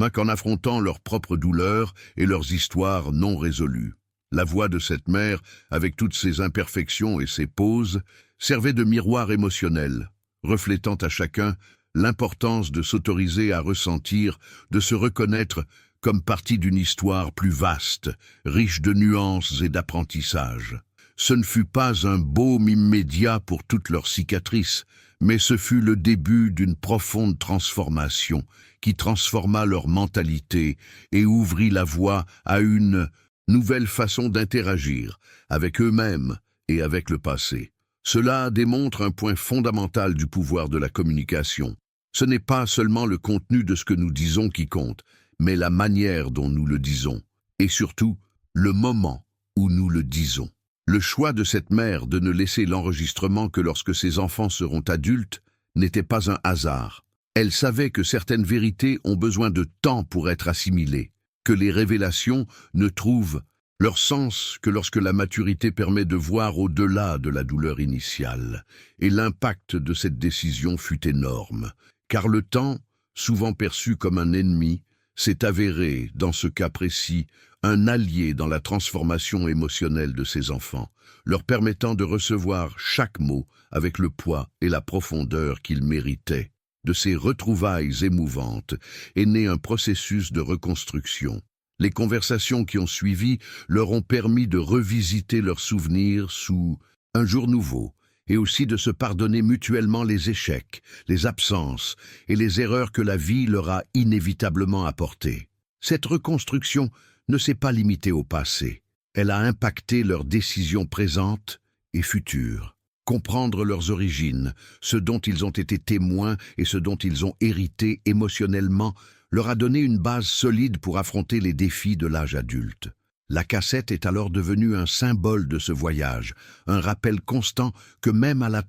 qu'en affrontant leurs propres douleurs et leurs histoires non résolues. La voix de cette mère, avec toutes ses imperfections et ses pauses, servait de miroir émotionnel, reflétant à chacun l'importance de s'autoriser à ressentir, de se reconnaître comme partie d'une histoire plus vaste, riche de nuances et d'apprentissages. Ce ne fut pas un baume immédiat pour toutes leurs cicatrices, mais ce fut le début d'une profonde transformation qui transforma leur mentalité et ouvrit la voie à une nouvelle façon d'interagir avec eux-mêmes et avec le passé. Cela démontre un point fondamental du pouvoir de la communication. Ce n'est pas seulement le contenu de ce que nous disons qui compte, mais la manière dont nous le disons, et surtout le moment où nous le disons. Le choix de cette mère de ne laisser l'enregistrement que lorsque ses enfants seront adultes n'était pas un hasard. Elle savait que certaines vérités ont besoin de temps pour être assimilées, que les révélations ne trouvent leur sens que lorsque la maturité permet de voir au-delà de la douleur initiale. Et l'impact de cette décision fut énorme, car le temps, souvent perçu comme un ennemi, s'est avéré, dans ce cas précis, un allié dans la transformation émotionnelle de ses enfants, leur permettant de recevoir chaque mot avec le poids et la profondeur qu'ils méritaient. De ces retrouvailles émouvantes est né un processus de reconstruction. Les conversations qui ont suivi leur ont permis de revisiter leurs souvenirs sous un jour nouveau, et aussi de se pardonner mutuellement les échecs, les absences et les erreurs que la vie leur a inévitablement apportées. Cette reconstruction ne s'est pas limitée au passé. Elle a impacté leurs décisions présentes et futures. Comprendre leurs origines, ce dont ils ont été témoins et ce dont ils ont hérité émotionnellement, leur a donné une base solide pour affronter les défis de l'âge adulte. La cassette est alors devenue un symbole de ce voyage, un rappel constant que même à la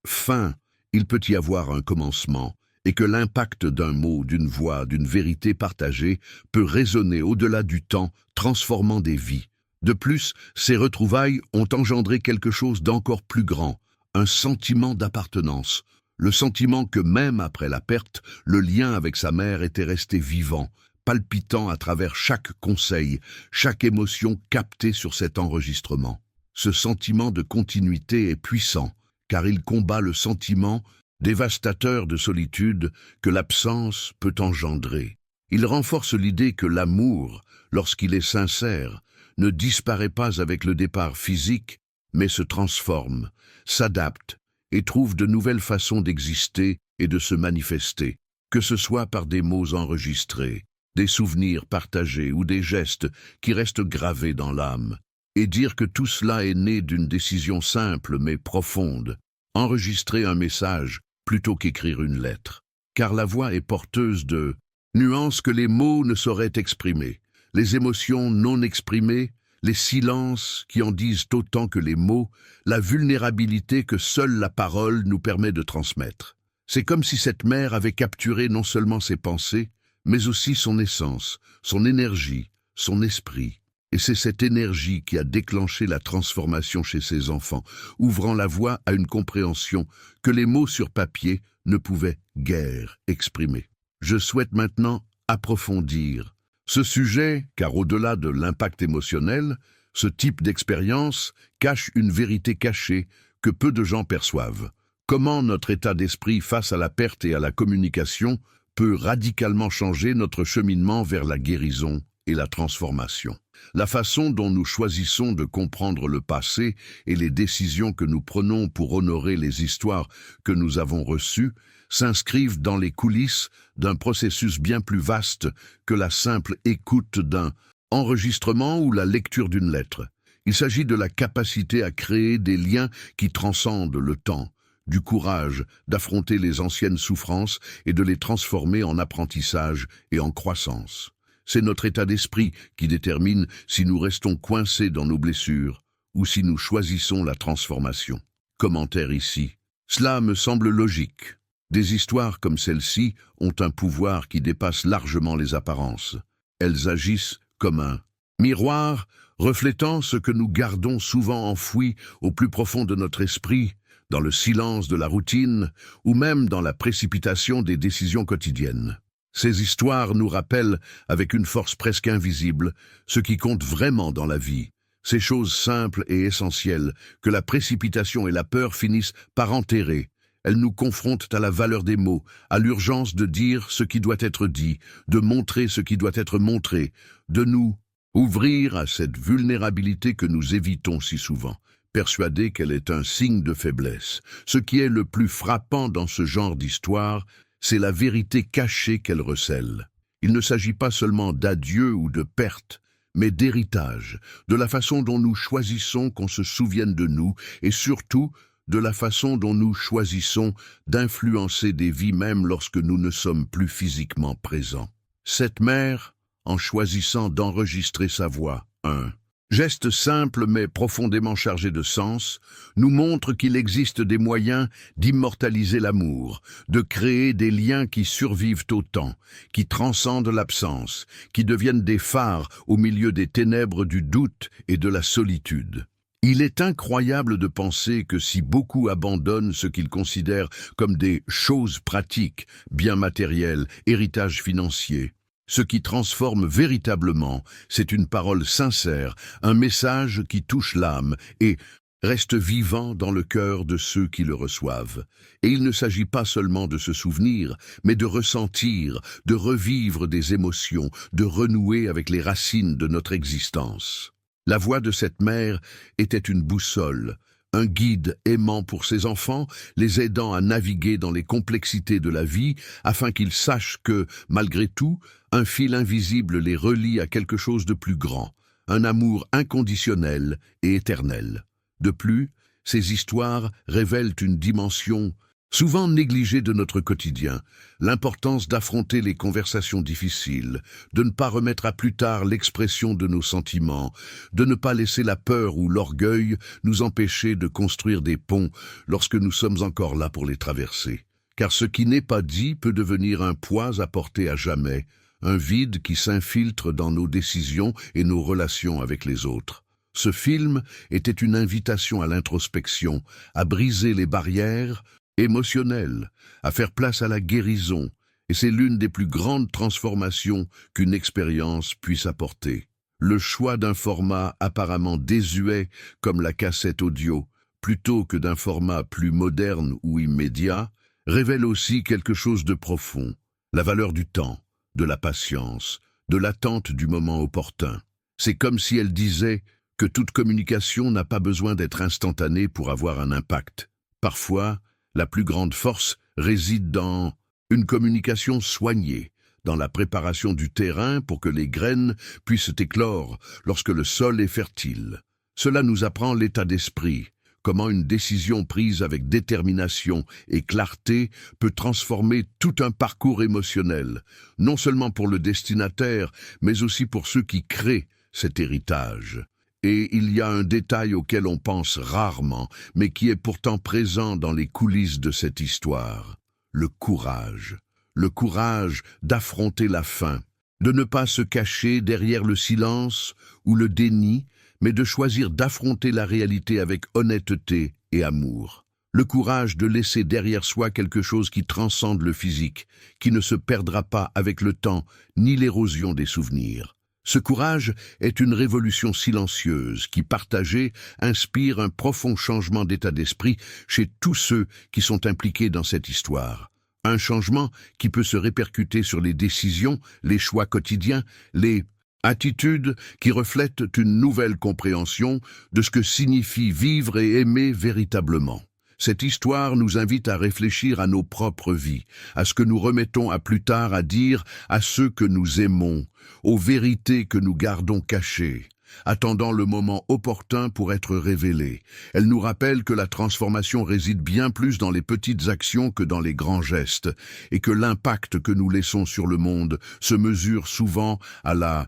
fin, il peut y avoir un commencement, et que l'impact d'un mot, d'une voix, d'une vérité partagée peut résonner au-delà du temps, transformant des vies. De plus, ces retrouvailles ont engendré quelque chose d'encore plus grand, un sentiment d'appartenance, le sentiment que même après la perte, le lien avec sa mère était resté vivant, palpitant à travers chaque conseil, chaque émotion captée sur cet enregistrement. Ce sentiment de continuité est puissant, car il combat le sentiment dévastateur de solitude que l'absence peut engendrer. Il renforce l'idée que l'amour, lorsqu'il est sincère, ne disparaît pas avec le départ physique, mais se transforme, s'adapte et trouve de nouvelles façons d'exister et de se manifester, que ce soit par des mots enregistrés, des souvenirs partagés ou des gestes qui restent gravés dans l'âme. Et dire que tout cela est né d'une décision simple mais profonde, enregistrer un message plutôt qu'écrire une lettre. Car la voix est porteuse de nuances que les mots ne sauraient exprimer, les émotions non exprimées, les silences qui en disent autant que les mots, la vulnérabilité que seule la parole nous permet de transmettre. C'est comme si cette mère avait capturé non seulement ses pensées, mais aussi son essence, son énergie, son esprit. Et c'est cette énergie qui a déclenché la transformation chez ses enfants, ouvrant la voie à une compréhension que les mots sur papier ne pouvaient guère exprimer. Je souhaite maintenant approfondir ce sujet, car au-delà de l'impact émotionnel, ce type d'expérience cache une vérité cachée que peu de gens perçoivent. Comment notre état d'esprit face à la perte et à la communication peut radicalement changer notre cheminement vers la guérison et la transformation. La façon dont nous choisissons de comprendre le passé et les décisions que nous prenons pour honorer les histoires que nous avons reçues s'inscrivent dans les coulisses d'un processus bien plus vaste que la simple écoute d'un enregistrement ou la lecture d'une lettre. Il s'agit de la capacité à créer des liens qui transcendent le temps, du courage d'affronter les anciennes souffrances et de les transformer en apprentissage et en croissance. C'est notre état d'esprit qui détermine si nous restons coincés dans nos blessures ou si nous choisissons la transformation. Commentaire ici. Cela me semble logique. Des histoires comme celle-ci ont un pouvoir qui dépasse largement les apparences. Elles agissent comme un miroir reflétant ce que nous gardons souvent enfoui au plus profond de notre esprit, dans le silence de la routine ou même dans la précipitation des décisions quotidiennes. Ces histoires nous rappellent, avec une force presque invisible, ce qui compte vraiment dans la vie. Ces choses simples et essentielles que la précipitation et la peur finissent par enterrer. Elles nous confrontent à la valeur des mots, à l'urgence de dire ce qui doit être dit, de montrer ce qui doit être montré, de nous ouvrir à cette vulnérabilité que nous évitons si souvent, persuadés qu'elle est un signe de faiblesse. Ce qui est le plus frappant dans ce genre d'histoire, c'est la vérité cachée qu'elle recèle. Il ne s'agit pas seulement d'adieu ou de perte, mais d'héritage, de la façon dont nous choisissons qu'on se souvienne de nous, et surtout de la façon dont nous choisissons d'influencer des vies même lorsque nous ne sommes plus physiquement présents. Cette mère, en choisissant d'enregistrer sa voix, un geste simple mais profondément chargé de sens, nous montre qu'il existe des moyens d'immortaliser l'amour, de créer des liens qui survivent au temps, qui transcendent l'absence, qui deviennent des phares au milieu des ténèbres du doute et de la solitude. Il est incroyable de penser que si beaucoup abandonnent ce qu'ils considèrent comme des choses pratiques, biens matériels, héritage financier, ce qui transforme véritablement, c'est une parole sincère, un message qui touche l'âme et reste vivant dans le cœur de ceux qui le reçoivent. Et il ne s'agit pas seulement de se souvenir, mais de ressentir, de revivre des émotions, de renouer avec les racines de notre existence. La voix de cette mère était une boussole, un guide aimant pour ses enfants, les aidant à naviguer dans les complexités de la vie, afin qu'ils sachent que, malgré tout, un fil invisible les relie à quelque chose de plus grand, un amour inconditionnel et éternel. De plus, ces histoires révèlent une dimension souvent négligée de notre quotidien, l'importance d'affronter les conversations difficiles, de ne pas remettre à plus tard l'expression de nos sentiments, de ne pas laisser la peur ou l'orgueil nous empêcher de construire des ponts lorsque nous sommes encore là pour les traverser. Car ce qui n'est pas dit peut devenir un poids à porter à jamais, un vide qui s'infiltre dans nos décisions et nos relations avec les autres. Ce film était une invitation à l'introspection, à briser les barrières émotionnelles, à faire place à la guérison, et c'est l'une des plus grandes transformations qu'une expérience puisse apporter. Le choix d'un format apparemment désuet comme la cassette audio, plutôt que d'un format plus moderne ou immédiat, révèle aussi quelque chose de profond, la valeur du temps, de la patience, de l'attente du moment opportun. C'est comme si elle disait que toute communication n'a pas besoin d'être instantanée pour avoir un impact. Parfois, la plus grande force réside dans une communication soignée, dans la préparation du terrain pour que les graines puissent éclore lorsque le sol est fertile. Cela nous apprend l'état d'esprit, comment une décision prise avec détermination et clarté peut transformer tout un parcours émotionnel, non seulement pour le destinataire, mais aussi pour ceux qui créent cet héritage. Et il y a un détail auquel on pense rarement, mais qui est pourtant présent dans les coulisses de cette histoire. Le courage. Le courage d'affronter la faim, de ne pas se cacher derrière le silence ou le déni, mais de choisir d'affronter la réalité avec honnêteté et amour. Le courage de laisser derrière soi quelque chose qui transcende le physique, qui ne se perdra pas avec le temps, ni l'érosion des souvenirs. Ce courage est une révolution silencieuse qui, partagée, inspire un profond changement d'état d'esprit chez tous ceux qui sont impliqués dans cette histoire. Un changement qui peut se répercuter sur les décisions, les choix quotidiens, les attitudes qui reflètent une nouvelle compréhension de ce que signifie vivre et aimer véritablement. Cette histoire nous invite à réfléchir à nos propres vies, à ce que nous remettons à plus tard à dire à ceux que nous aimons, aux vérités que nous gardons cachées, attendant le moment opportun pour être révélées. Elle nous rappelle que la transformation réside bien plus dans les petites actions que dans les grands gestes, et que l'impact que nous laissons sur le monde se mesure souvent à la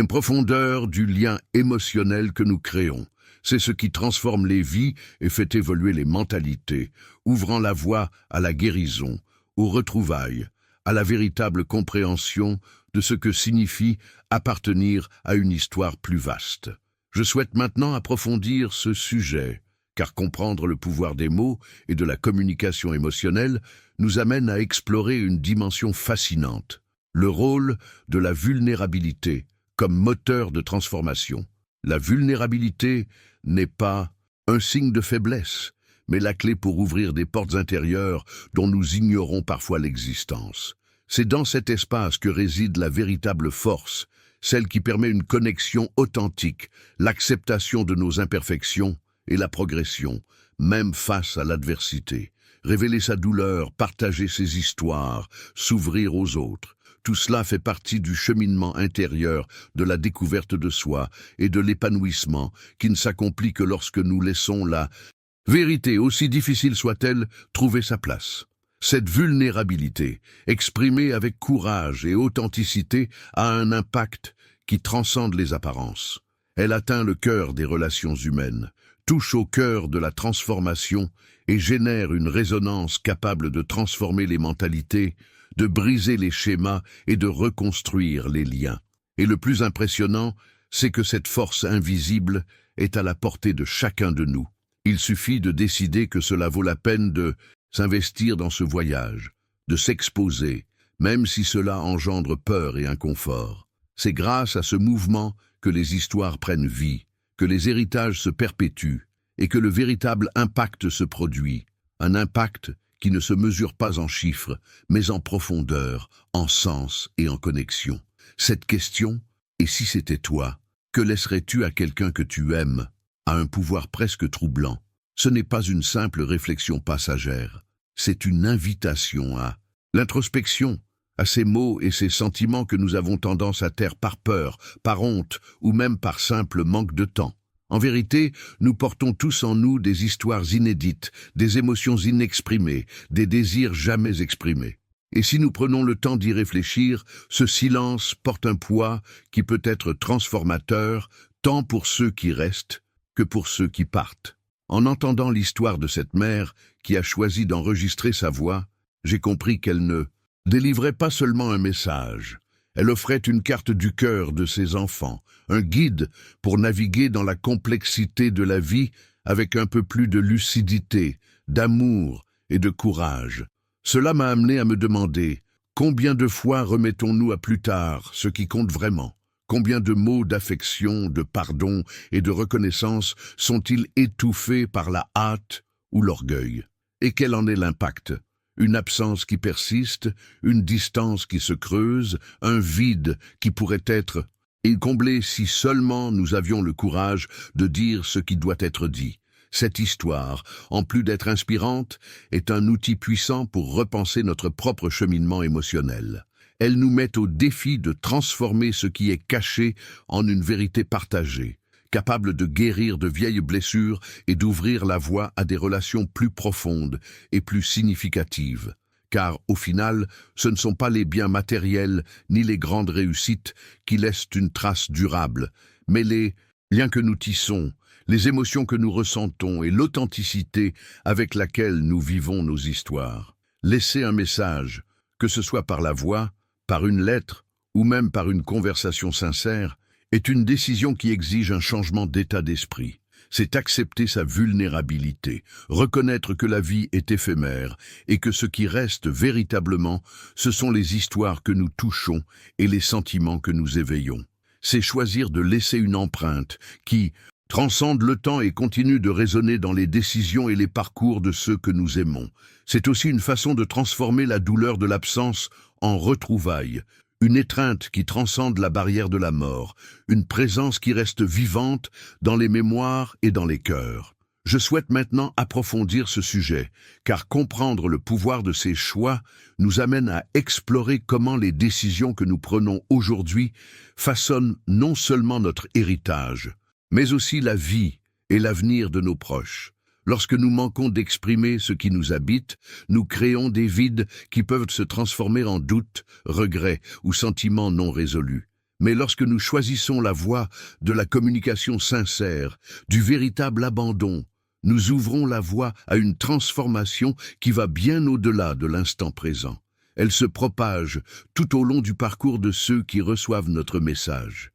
profondeur du lien émotionnel que nous créons. C'est ce qui transforme les vies et fait évoluer les mentalités, ouvrant la voie à la guérison, aux retrouvailles, à la véritable compréhension de ce que signifie appartenir à une histoire plus vaste. Je souhaite maintenant approfondir ce sujet, car comprendre le pouvoir des mots et de la communication émotionnelle nous amène à explorer une dimension fascinante, Le rôle de la vulnérabilité comme moteur de transformation. La vulnérabilité n'est pas un signe de faiblesse, mais la clé pour ouvrir des portes intérieures dont nous ignorons parfois l'existence. C'est dans cet espace que réside la véritable force, celle qui permet une connexion authentique, l'acceptation de nos imperfections et la progression, même face à l'adversité. Révéler sa douleur, partager ses histoires, s'ouvrir aux autres. Tout cela fait partie du cheminement intérieur, de la découverte de soi et de l'épanouissement qui ne s'accomplit que lorsque nous laissons la vérité, aussi difficile soit-elle, trouver sa place. Cette vulnérabilité, exprimée avec courage et authenticité, a un impact qui transcende les apparences. Elle atteint le cœur des relations humaines, touche au cœur de la transformation et génère une résonance capable de transformer les mentalités, de briser les schémas et de reconstruire les liens. Et le plus impressionnant, c'est que cette force invisible est à la portée de chacun de nous. Il suffit de décider que cela vaut la peine de s'investir dans ce voyage, de s'exposer, même si cela engendre peur et inconfort. C'est grâce à ce mouvement que les histoires prennent vie, que les héritages se perpétuent et que le véritable impact se produit. Un impact qui ne se mesure pas en chiffres, mais en profondeur, en sens et en connexion. Cette question, et si c'était toi, que laisserais-tu à quelqu'un que tu aimes, a un pouvoir presque troublant. Ce n'est pas une simple réflexion passagère, c'est une invitation à l'introspection, à ces mots et ces sentiments que nous avons tendance à taire par peur, par honte ou même par simple manque de temps. En vérité, nous portons tous en nous des histoires inédites, des émotions inexprimées, des désirs jamais exprimés. Et si nous prenons le temps d'y réfléchir, ce silence porte un poids qui peut être transformateur, tant pour ceux qui restent que pour ceux qui partent. En entendant l'histoire de cette mère qui a choisi d'enregistrer sa voix, j'ai compris qu'elle ne délivrait pas seulement un message. Elle offrait une carte du cœur de ses enfants, un guide pour naviguer dans la complexité de la vie avec un peu plus de lucidité, d'amour et de courage. Cela m'a amené à me demander, combien de fois remettons-nous à plus tard ce qui compte vraiment? Combien de mots d'affection, de pardon et de reconnaissance sont-ils étouffés par la hâte ou l'orgueil? Et quel en est l'impact? Une absence qui persiste, une distance qui se creuse, un vide qui pourrait être comblé si seulement nous avions le courage de dire ce qui doit être dit. Cette histoire, en plus d'être inspirante, est un outil puissant pour repenser notre propre cheminement émotionnel. Elle nous met au défi de transformer ce qui est caché en une vérité partagée, capable de guérir de vieilles blessures et d'ouvrir la voie à des relations plus profondes et plus significatives. Car, au final, ce ne sont pas les biens matériels ni les grandes réussites qui laissent une trace durable, mais les liens que nous tissons, les émotions que nous ressentons et l'authenticité avec laquelle nous vivons nos histoires. Laisser un message, que ce soit par la voix, par une lettre ou même par une conversation sincère, est une décision qui exige un changement d'état d'esprit. C'est accepter sa vulnérabilité, reconnaître que la vie est éphémère et que ce qui reste véritablement, ce sont les histoires que nous touchons et les sentiments que nous éveillons. C'est choisir de laisser une empreinte qui transcende le temps et continue de résonner dans les décisions et les parcours de ceux que nous aimons. C'est aussi une façon de transformer la douleur de l'absence en retrouvailles, une étreinte qui transcende la barrière de la mort, une présence qui reste vivante dans les mémoires et dans les cœurs. Je souhaite maintenant approfondir ce sujet, car comprendre le pouvoir de ces choix nous amène à explorer comment les décisions que nous prenons aujourd'hui façonnent non seulement notre héritage, mais aussi la vie et l'avenir de nos proches. Lorsque nous manquons d'exprimer ce qui nous habite, nous créons des vides qui peuvent se transformer en doutes, regrets ou sentiments non résolus. Mais lorsque nous choisissons la voie de la communication sincère, du véritable abandon, nous ouvrons la voie à une transformation qui va bien au-delà de l'instant présent. Elle se propage tout au long du parcours de ceux qui reçoivent notre message.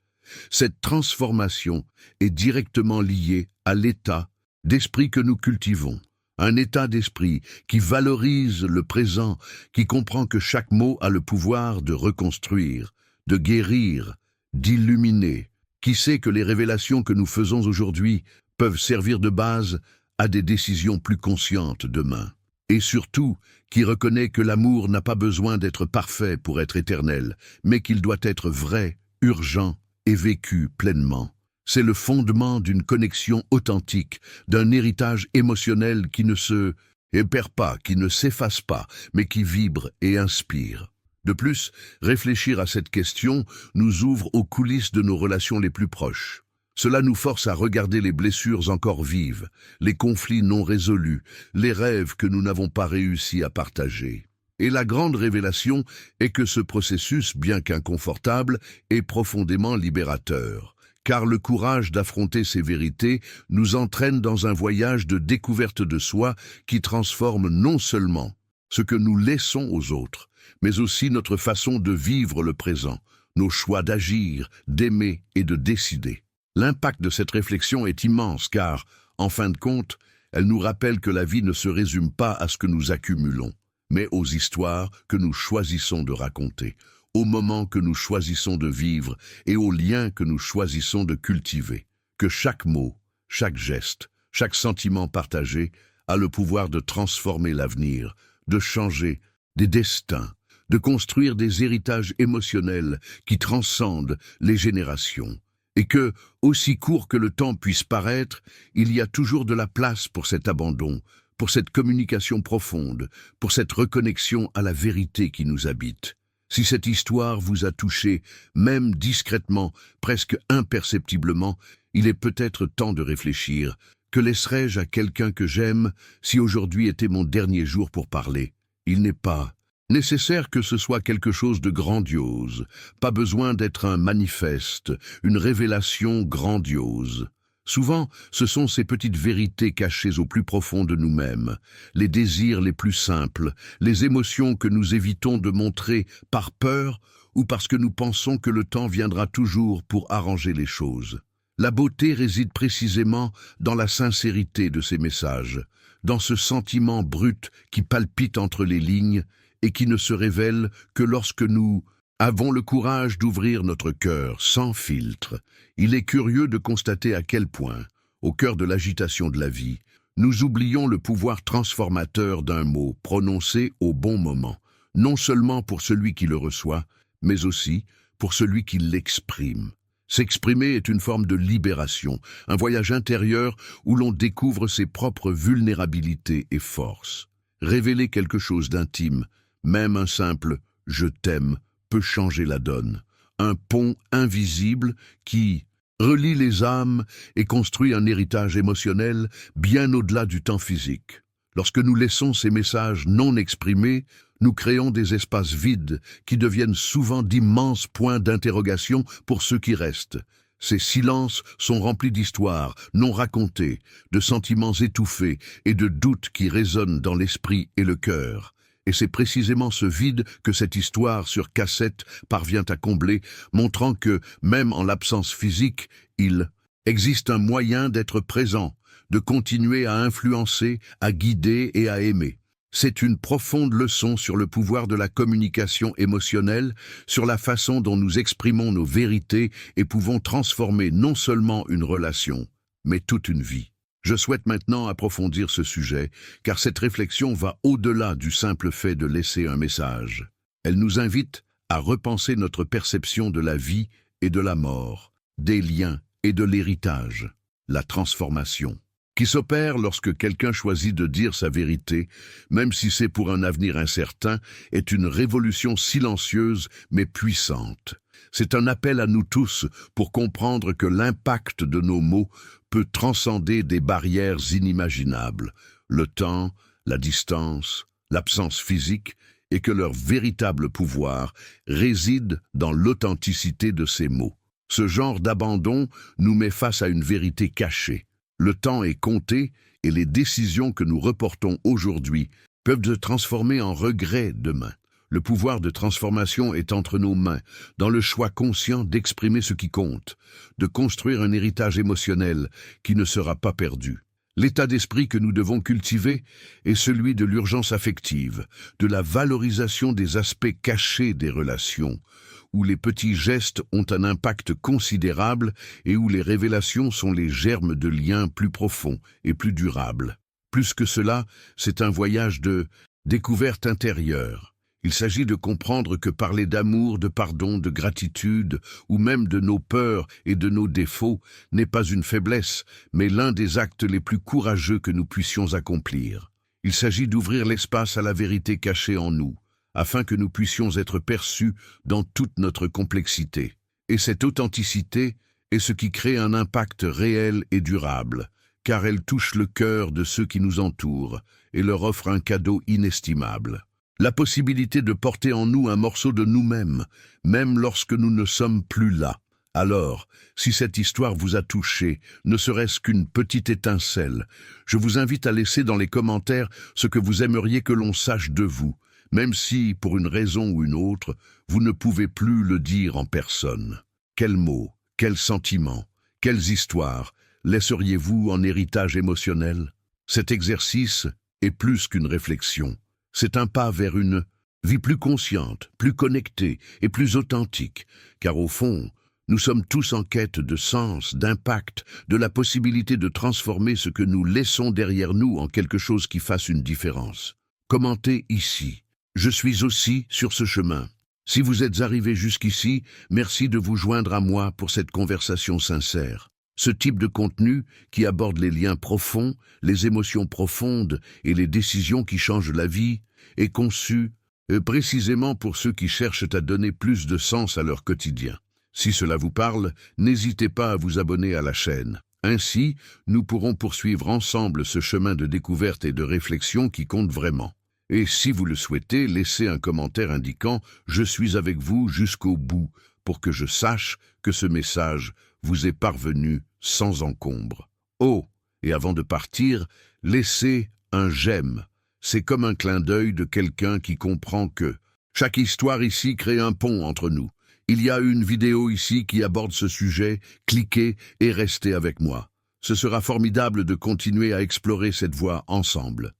Cette transformation est directement liée à l'état d'esprit que nous cultivons. Un état d'esprit qui valorise le présent, qui comprend que chaque mot a le pouvoir de reconstruire, de guérir, d'illuminer, qui sait que les révélations que nous faisons aujourd'hui peuvent servir de base à des décisions plus conscientes demain. Et surtout, qui reconnaît que l'amour n'a pas besoin d'être parfait pour être éternel, mais qu'il doit être vrai, urgent et vécu pleinement. C'est le fondement d'une connexion authentique, d'un héritage émotionnel qui ne se perd pas, qui ne s'efface pas, mais qui vibre et inspire. De plus, réfléchir à cette question nous ouvre aux coulisses de nos relations les plus proches. Cela nous force à regarder les blessures encore vives, les conflits non résolus, les rêves que nous n'avons pas réussi à partager. Et la grande révélation est que ce processus, bien qu'inconfortable, est profondément libérateur. Car le courage d'affronter ces vérités nous entraîne dans un voyage de découverte de soi qui transforme non seulement ce que nous laissons aux autres, mais aussi notre façon de vivre le présent, nos choix d'agir, d'aimer et de décider. L'impact de cette réflexion est immense car, en fin de compte, elle nous rappelle que la vie ne se résume pas à ce que nous accumulons, mais aux histoires que nous choisissons de raconter, aux moments que nous choisissons de vivre et aux liens que nous choisissons de cultiver. Que chaque mot, chaque geste, chaque sentiment partagé a le pouvoir de transformer l'avenir, de changer des destins, de construire des héritages émotionnels qui transcendent les générations. Et que, aussi court que le temps puisse paraître, il y a toujours de la place pour cet abandon, pour cette communication profonde, pour cette reconnexion à la vérité qui nous habite. Si cette histoire vous a touché, même discrètement, presque imperceptiblement, il est peut-être temps de réfléchir. Que laisserais-je à quelqu'un que j'aime si aujourd'hui était mon dernier jour pour parler? Il n'est pas nécessaire que ce soit quelque chose de grandiose, pas besoin d'être un manifeste, une révélation grandiose. Souvent, ce sont ces petites vérités cachées au plus profond de nous-mêmes, les désirs les plus simples, les émotions que nous évitons de montrer par peur ou parce que nous pensons que le temps viendra toujours pour arranger les choses. La beauté réside précisément dans la sincérité de ces messages, dans ce sentiment brut qui palpite entre les lignes et qui ne se révèle que lorsque nous avons le courage d'ouvrir notre cœur sans filtre. Il est curieux de constater à quel point, au cœur de l'agitation de la vie, nous oublions le pouvoir transformateur d'un mot prononcé au bon moment, non seulement pour celui qui le reçoit, mais aussi pour celui qui l'exprime. S'exprimer est une forme de libération, un voyage intérieur où l'on découvre ses propres vulnérabilités et forces. Révéler quelque chose d'intime, même un simple « je t'aime » peut changer la donne. Un pont invisible qui relie les âmes et construit un héritage émotionnel bien au-delà du temps physique. Lorsque nous laissons ces messages non exprimés, nous créons des espaces vides qui deviennent souvent d'immenses points d'interrogation pour ceux qui restent. Ces silences sont remplis d'histoires non racontées, de sentiments étouffés et de doutes qui résonnent dans l'esprit et le cœur. Et c'est précisément ce vide que cette histoire sur cassette parvient à combler, montrant que, même en l'absence physique, il existe un moyen d'être présent, de continuer à influencer, à guider et à aimer. C'est une profonde leçon sur le pouvoir de la communication émotionnelle, sur la façon dont nous exprimons nos vérités et pouvons transformer non seulement une relation, mais toute une vie. Je souhaite maintenant approfondir ce sujet, car cette réflexion va au-delà du simple fait de laisser un message. Elle nous invite à repenser notre perception de la vie et de la mort, des liens et de l'héritage, la transformation, qui s'opère lorsque quelqu'un choisit de dire sa vérité, même si c'est pour un avenir incertain, est une révolution silencieuse mais puissante. C'est un appel à nous tous pour comprendre que l'impact de nos mots peut transcender des barrières inimaginables, le temps, la distance, l'absence physique, et que leur véritable pouvoir réside dans l'authenticité de ces mots. Ce genre d'abandon nous met face à une vérité cachée. Le temps est compté et les décisions que nous reportons aujourd'hui peuvent se transformer en regrets demain. Le pouvoir de transformation est entre nos mains, dans le choix conscient d'exprimer ce qui compte, de construire un héritage émotionnel qui ne sera pas perdu. L'état d'esprit que nous devons cultiver est celui de l'urgence affective, de la valorisation des aspects cachés des relations, où les petits gestes ont un impact considérable et où les révélations sont les germes de liens plus profonds et plus durables. Plus que cela, c'est un voyage de découverte intérieure. Il s'agit de comprendre que parler d'amour, de pardon, de gratitude, ou même de nos peurs et de nos défauts, n'est pas une faiblesse, mais l'un des actes les plus courageux que nous puissions accomplir. Il s'agit d'ouvrir l'espace à la vérité cachée en nous, afin que nous puissions être perçus dans toute notre complexité. Et cette authenticité est ce qui crée un impact réel et durable, car elle touche le cœur de ceux qui nous entourent et leur offre un cadeau inestimable. La possibilité de porter en nous un morceau de nous-mêmes, même lorsque nous ne sommes plus là. Alors, si cette histoire vous a touché, ne serait-ce qu'une petite étincelle, je vous invite à laisser dans les commentaires ce que vous aimeriez que l'on sache de vous, même si, pour une raison ou une autre, vous ne pouvez plus le dire en personne. Quels mots, quels sentiments, quelles histoires laisseriez-vous en héritage émotionnel? Cet exercice est plus qu'une réflexion. C'est un pas vers une vie plus consciente, plus connectée et plus authentique, car au fond, nous sommes tous en quête de sens, d'impact, de la possibilité de transformer ce que nous laissons derrière nous en quelque chose qui fasse une différence. Commentez ici. Je suis aussi sur ce chemin. Si vous êtes arrivé jusqu'ici, merci de vous joindre à moi pour cette conversation sincère. Ce type de contenu, qui aborde les liens profonds, les émotions profondes et les décisions qui changent la vie, est conçu précisément pour ceux qui cherchent à donner plus de sens à leur quotidien. Si cela vous parle, n'hésitez pas à vous abonner à la chaîne. Ainsi, nous pourrons poursuivre ensemble ce chemin de découverte et de réflexion qui compte vraiment. Et si vous le souhaitez, laissez un commentaire indiquant « Je suis avec vous jusqu'au bout » pour que je sache que ce message vous est parvenu sans encombre. Oh, et avant de partir, laissez un j'aime. C'est comme un clin d'œil de quelqu'un qui comprend que chaque histoire ici crée un pont entre nous. Il y a une vidéo ici qui aborde ce sujet, cliquez et restez avec moi. Ce sera formidable de continuer à explorer cette voie ensemble.